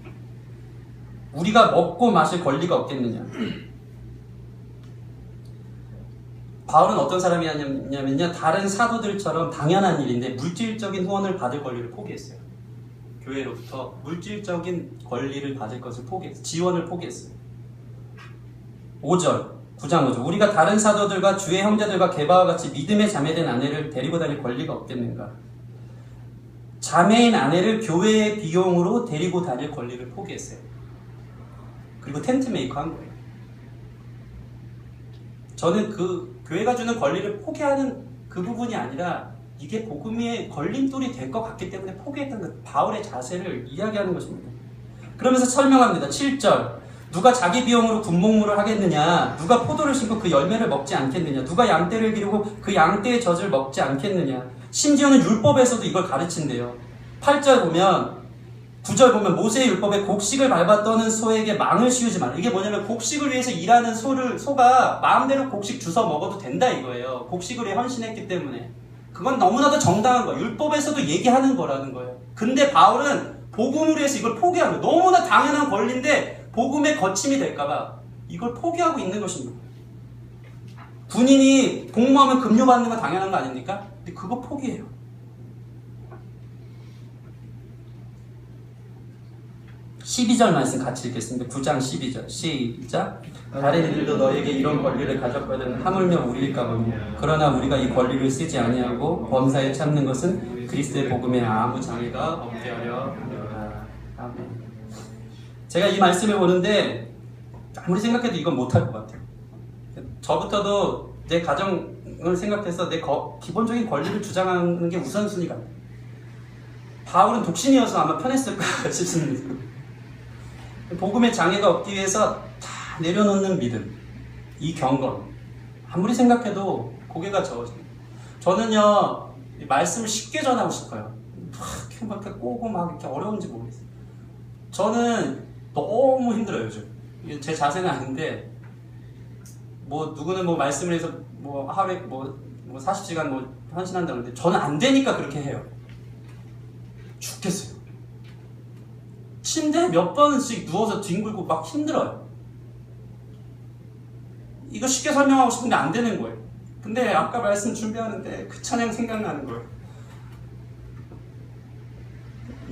우리가 먹고 마실 권리가 없겠느냐. 바울은 어떤 사람이었냐면요, 다른 사도들처럼 당연한 일인데 물질적인 후원을 받을 권리를 포기했어요. 교회로부터 물질적인 권리를 받을 것을 포기했어요. 지원을 포기했어요. 5절, 9장 5절. 우리가 다른 사도들과 주의 형제들과 게바와 같이 믿음에 자매된 아내를 데리고 다닐 권리가 없겠는가. 자매인 아내를 교회의 비용으로 데리고 다닐 권리를 포기했어요. 그리고 텐트 메이커 한 거예요. 저는 그 교회가 주는 권리를 포기하는 그 부분이 아니라 이게 복음의 걸림돌이 될 것 같기 때문에 포기했던 그 바울의 자세를 이야기하는 것입니다. 그러면서 설명합니다. 7절. 누가 자기 비용으로 군복무를 하겠느냐? 누가 포도를 심고 그 열매를 먹지 않겠느냐? 누가 양떼를 기르고 그 양떼의 젖을 먹지 않겠느냐? 심지어는 율법에서도 이걸 가르친대요. 8절 보면, 9절 보면 모세의 율법에 곡식을 밟아 떠는 소에게 망을 씌우지 마라. 이게 뭐냐면 곡식을 위해서 일하는 소가 마음대로 곡식 주워 먹어도 된다 이거예요. 곡식을 위해 헌신했기 때문에. 그건 너무나도 정당한 거예요. 율법에서도 얘기하는 거라는 거예요. 근데 바울은 복음을 위해서 이걸 포기하는 거예요. 너무나 당연한 권리인데 복음의 거침이 될까봐 이걸 포기하고 있는 것입니다. 군인이 복무하면 급료받는 건 당연한 거 아닙니까? 근데 그거 포기해요. (12절) 말씀 같이 읽겠습니다. 9장 12절 시작. 다른 이들도 너에게 이런 권리를 가졌거든 하물며 우리일까 보냐. 그러나 우리가 이 권리를 쓰지 아니하고 범사에 참는 것은 그리스도의 복음에 아무 장애가 없게 하려 함이라. 아멘. 제가 이 말씀을 보는데 아무리 생각해도 이건 못할 것 같아요. 저부터도 내 가정을 생각해서 내 기본적인 권리를 주장하는 게 우선순위가. 바울은 독신이어서 아마 편했을까 싶습니다. 복음의 장애가 없기 위해서 다 내려놓는 믿음, 이 경건, 아무리 생각해도 고개가 저어집니다. 저는요, 말씀을 쉽게 전하고 싶어요. 막 이렇게 꼬고 막 이렇게 어려운지 모르겠어요. 저는 너무 힘들어요, 요즘. 제 자세는 아닌데, 누구는 말씀을 해서 하루에 40시간 헌신한다는데, 저는 안 되니까 그렇게 해요. 죽겠어요. 침대에 몇 번씩 누워서 뒹굴고 막 힘들어요. 이거 쉽게 설명하고 싶은데 안 되는 거예요. 근데 아까 말씀 준비하는데 그 찬양 생각나는 거예요.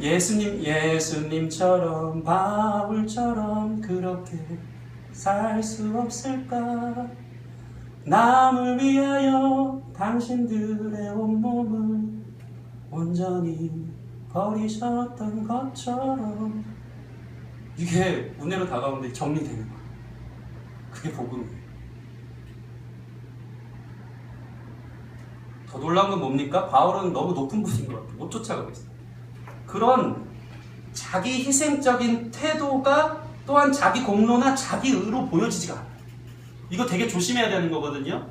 예수님처럼 바울처럼 그렇게 살 수 없을까? 남을 위하여 당신들의 온몸을 온전히 버리셨던 것처럼. 이게 은혜로 다가오는데 정리되는 거예요. 그게 복음이에요. 더 놀라운 건 뭡니까? 바울은 너무 높은 분인 것 같아요. 못 쫓아가고 있어요. 그런 자기 희생적인 태도가 또한 자기 공로나 자기 의로 보여지지가 않아요. 이거 되게 조심해야 되는 거거든요.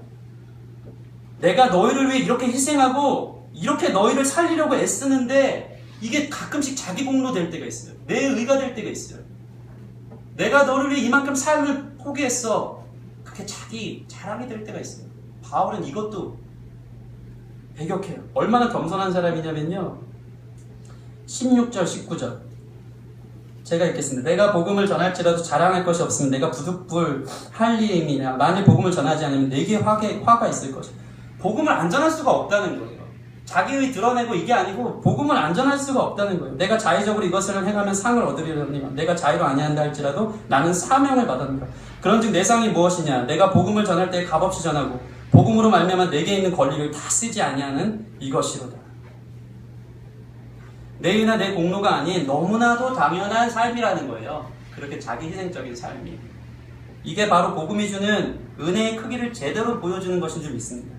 내가 너희를 위해 이렇게 희생하고 이렇게 너희를 살리려고 애쓰는데 이게 가끔씩 자기 공로 될 때가 있어요. 내 의가 될 때가 있어요. 내가 너를 위해 이만큼 삶을 포기했어. 그게 자기 자랑이 될 때가 있어요. 바울은 이것도 배격해요. 얼마나 겸손한 사람이냐면요. 16절, 19절. 제가 읽겠습니다. 내가 복음을 전할지라도 자랑할 것이 없으면 내가 부득불 할 일임이나 만일 복음을 전하지 않으면 내게 화가 있을 것이다. 복음을 안 전할 수가 없다는 거예요. 자기의 드러내고 이게 아니고 복음을 안 전할 수가 없다는 거예요. 내가 자의적으로 이것을 행하면 상을 얻으리려니와 내가 자의로 아니한다 할지라도 나는 사명을 받았노라. 그런즉 내 상이 무엇이냐? 내가 복음을 전할 때 값없이 전하고 복음으로 말미암아 내게 있는 권리를 다 쓰지 아니하는 이것이로다. 내 의나 내 공로가 아닌 너무나도 당연한 삶이라는 거예요. 그렇게 자기 희생적인 삶이. 이게 바로 복음이 주는 은혜의 크기를 제대로 보여주는 것인 줄 믿습니다.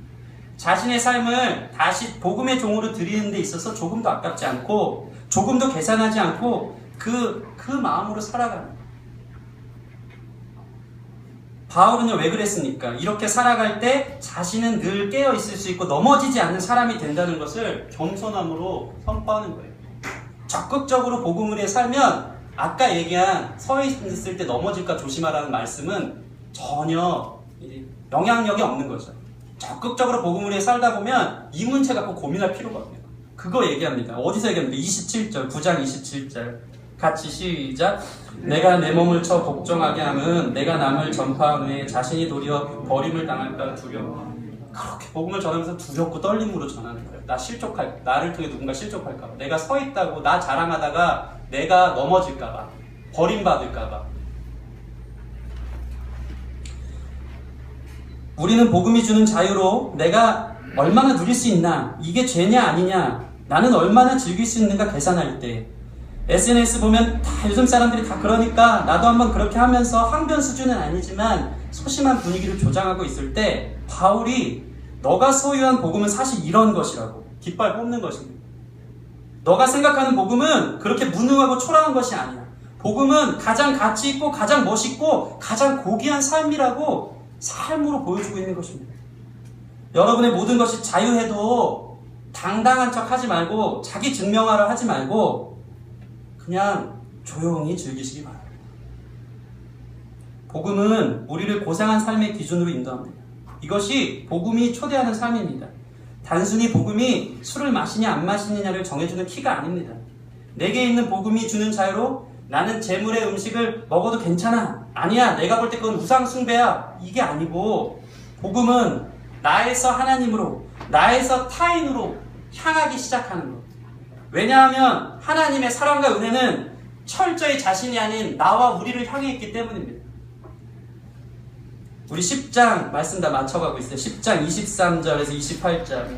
자신의 삶을 다시 복음의 종으로 드리는 데 있어서 조금도 아깝지 않고 조금도 계산하지 않고 그 마음으로 살아가는 거예요. 바울은요, 왜 그랬습니까? 이렇게 살아갈 때 자신은 늘 깨어있을 수 있고 넘어지지 않는 사람이 된다는 것을 겸손함으로 선포하는 거예요. 적극적으로 복음을 위해 살면 아까 얘기한 서 있을 때 넘어질까 조심하라는 말씀은 전혀 영향력이 없는 거죠. 적극적으로 복음을 위해 살다 보면 이 문제 갖고 고민할 필요가 없네요. 그거 얘기합니다. 어디서 얘기합니까? 27절, 9장 27절. 같이 시작. 내가 내 몸을 쳐 복종하게 함은 내가 남을 전파한 후에 자신이 도리어 버림을 당할까 두려워. 그렇게 복음을 전하면서 두렵고 떨림으로 전하는 거예요. 나를 통해 누군가 실족할까 봐. 내가 서 있다고 나 자랑하다가 내가 넘어질까 봐. 버림받을까 봐. 우리는 복음이 주는 자유로 내가 얼마나 누릴 수 있나, 이게 죄냐 아니냐, 나는 얼마나 즐길 수 있는가 계산할 때 SNS 보면 다 요즘 사람들이 다 그러니까 나도 한번 그렇게 하면서 항변 수준은 아니지만 소심한 분위기를 조장하고 있을 때 바울이 너가 소유한 복음은 사실 이런 것이라고 깃발 뽑는 것입니다. 너가 생각하는 복음은 그렇게 무능하고 초라한 것이 아니야. 복음은 가장 가치 있고 가장 멋있고 가장 고귀한 삶이라고 삶으로 보여주고 있는 것입니다. 여러분의 모든 것이 자유해도 당당한 척 하지 말고 자기 증명하려 하지 말고 그냥 조용히 즐기시기 바랍니다. 복음은 우리를 고상한 삶의 기준으로 인도합니다. 이것이 복음이 초대하는 삶입니다. 단순히 복음이 술을 마시냐 안 마시느냐를 정해주는 키가 아닙니다. 내게 있는 복음이 주는 자유로 나는 재물의 음식을 먹어도 괜찮아. 아니야, 내가 볼 때 그건 우상 숭배야. 이게 아니고 복음은 나에서 하나님으로, 나에서 타인으로 향하기 시작하는 것. 왜냐하면 하나님의 사랑과 은혜는 철저히 자신이 아닌 나와 우리를 향해 있기 때문입니다. 우리 10장 말씀 다 맞춰가고 있어요. 10장 23절에서 28절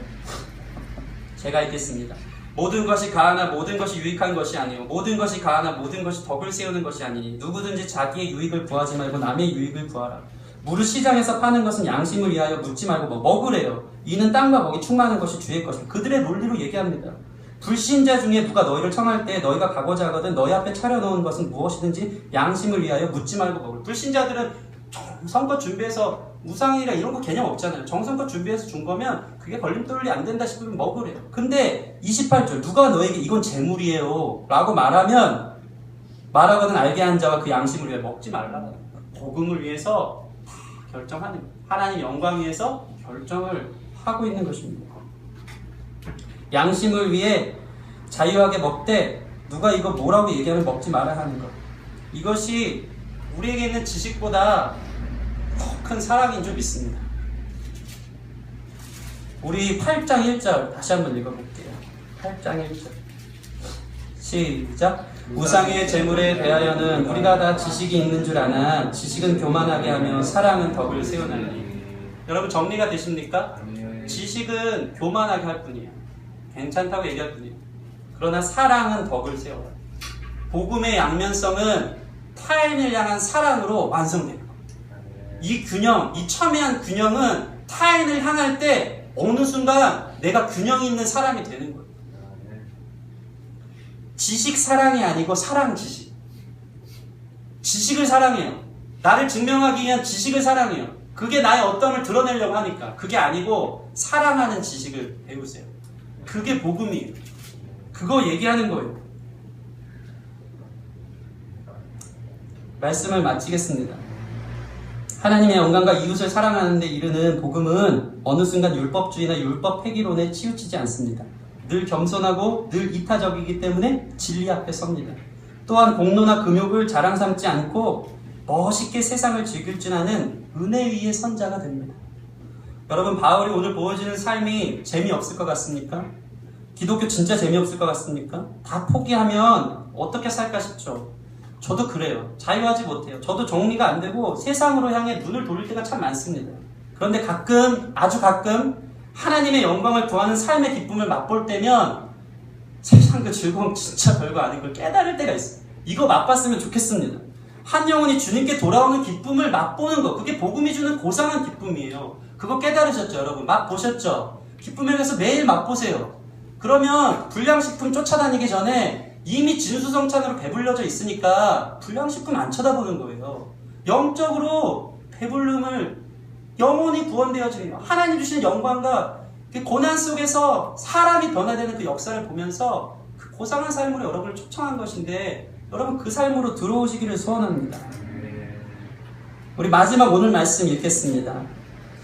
제가 읽겠습니다. 모든 것이 가하나 모든 것이 유익한 것이 아니요 모든 것이 가하나 모든 것이 덕을 세우는 것이 아니니 누구든지 자기의 유익을 구하지 말고 남의 유익을 구하라. 무릇 시장에서 파는 것은 양심을 위하여 묻지 말고 먹으래요. 이는 땅과 먹이 충만한 것이 주의 것이다. 그들의 논리로 얘기합니다. 불신자 중에 누가 너희를 청할 때 너희가 가고자 하거든 너희 앞에 차려놓은 것은 무엇이든지 양심을 위하여 묻지 말고 먹으라. 불신자들은 정성껏 준비해서 우상이라 이런 거 개념 없잖아요. 정성껏 준비해서 준 거면 그게 걸림돌이 안 된다 싶으면 먹으래요. 근데 28절 누가 너에게 이건 재물이에요 라고 말하거든 알게 한 자와 그 양심을 위해 먹지 말라. 복음을 위해서 결정하는 거예요. 하나님 영광 위해서 결정을 하고 있는 것입니다. 양심을 위해 자유하게 먹되 누가 이거 뭐라고 얘기하면 먹지 말아야 하는 것. 이것이 우리에게 있는 지식보다 더 큰 사랑인 줄 믿습니다. 우리 8장 1절 다시 한번 읽어볼게요. 8장 1절 시작. 우상의 재물에 대하여는 우리가 다 지식이 있는 줄 아나 지식은 교만하게 하며 사랑은 덕을 세우나니. 여러분 정리가 되십니까? 지식은 교만하게 할 뿐이에요. 괜찮다고 얘기할 뿐이에요. 그러나 사랑은 덕을 세워요. 복음의 양면성은 타인을 향한 사랑으로 완성되는 겁니다. 이 균형, 이 첨예한 균형은 타인을 향할 때 어느 순간 내가 균형 있는 사람이 되는 거예요. 지식 사랑이 아니고 사랑 지식. 지식을 사랑해요. 나를 증명하기 위한 지식을 사랑해요. 그게 나의 어떠함을 드러내려고 하니까. 그게 아니고 사랑하는 지식을 배우세요. 그게 복음이에요. 그거 얘기하는 거예요. 말씀을 마치겠습니다. 하나님의 영광과 이웃을 사랑하는 데 이르는 복음은 어느 순간 율법주의나 율법 폐기론에 치우치지 않습니다. 늘 겸손하고 늘 이타적이기 때문에 진리 앞에 섭니다. 또한 공로나 금욕을 자랑 삼지 않고 멋있게 세상을 즐길 줄 아는 은혜 위의 선자가 됩니다. 여러분, 바울이 오늘 보여주는 삶이 재미없을 것 같습니까? 기독교 진짜 재미없을 것 같습니까? 다 포기하면 어떻게 살까 싶죠. 저도 그래요. 자유하지 못해요. 저도 정리가 안 되고 세상으로 향해 눈을 돌릴 때가 참 많습니다. 그런데 가끔, 아주 가끔 하나님의 영광을 구하는 삶의 기쁨을 맛볼 때면 세상 그 즐거움 진짜 별거 아닌 걸 깨달을 때가 있어요. 이거 맛봤으면 좋겠습니다. 한 영혼이 주님께 돌아오는 기쁨을 맛보는 거, 그게 복음이 주는 고상한 기쁨이에요. 그거 깨달으셨죠, 여러분? 맛보셨죠? 기쁨에 대해서 매일 맛보세요. 그러면 불량식품 쫓아다니기 전에 이미 진수성찬으로 배불려져 있으니까 불량식품 안 쳐다보는 거예요. 영적으로 배불름을 영혼이 구원되어지는 하나님 주시는 영광과 그 고난 속에서 사람이 변화되는 그 역사를 보면서 그 고상한 삶으로 여러분을 초청한 것인데 여러분 그 삶으로 들어오시기를 소원합니다. 우리 마지막 오늘 말씀 읽겠습니다.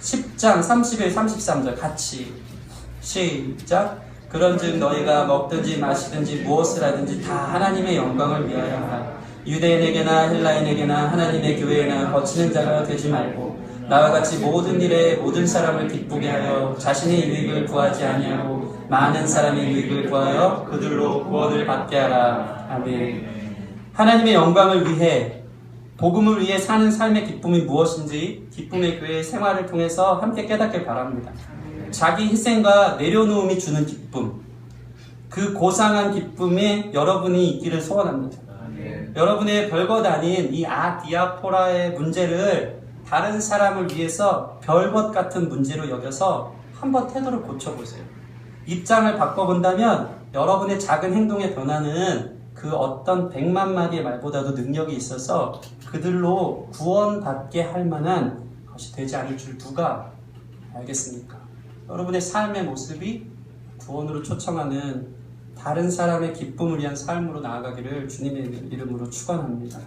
10장 31, 33절 같이 시작. 그런즉 너희가 먹든지 마시든지 무엇을 하든지 다 하나님의 영광을 위하여 하라. 유대인에게나 헬라인에게나 하나님의 교회에나 거치는 자가 되지 말고 나와 같이 모든 일에 모든 사람을 기쁘게 하여 자신의 유익을 구하지 아니하고 많은 사람의 유익을 구하여 그들로 구원을 받게 하라. 아멘. 하나님의 영광을 위해 복음을 위해 사는 삶의 기쁨이 무엇인지 기쁨의 교회의 생활을 통해서 함께 깨닫길 바랍니다. 자기 희생과 내려놓음이 주는 기쁨, 그 고상한 기쁨에 여러분이 있기를 소원합니다. 여러분의 별것 아닌 이 디아포라의 문제를 다른 사람을 위해서 별것 같은 문제로 여겨서 한번 태도를 고쳐보세요. 입장을 바꿔본다면 여러분의 작은 행동의 변화는 그 어떤 100만 마디의 말보다도 능력이 있어서 그들로 구원받게 할 만한 것이 되지 않을 줄 누가 알겠습니까? 여러분의 삶의 모습이 구원으로 초청하는 다른 사람의 기쁨을 위한 삶으로 나아가기를 주님의 이름으로 축원합니다.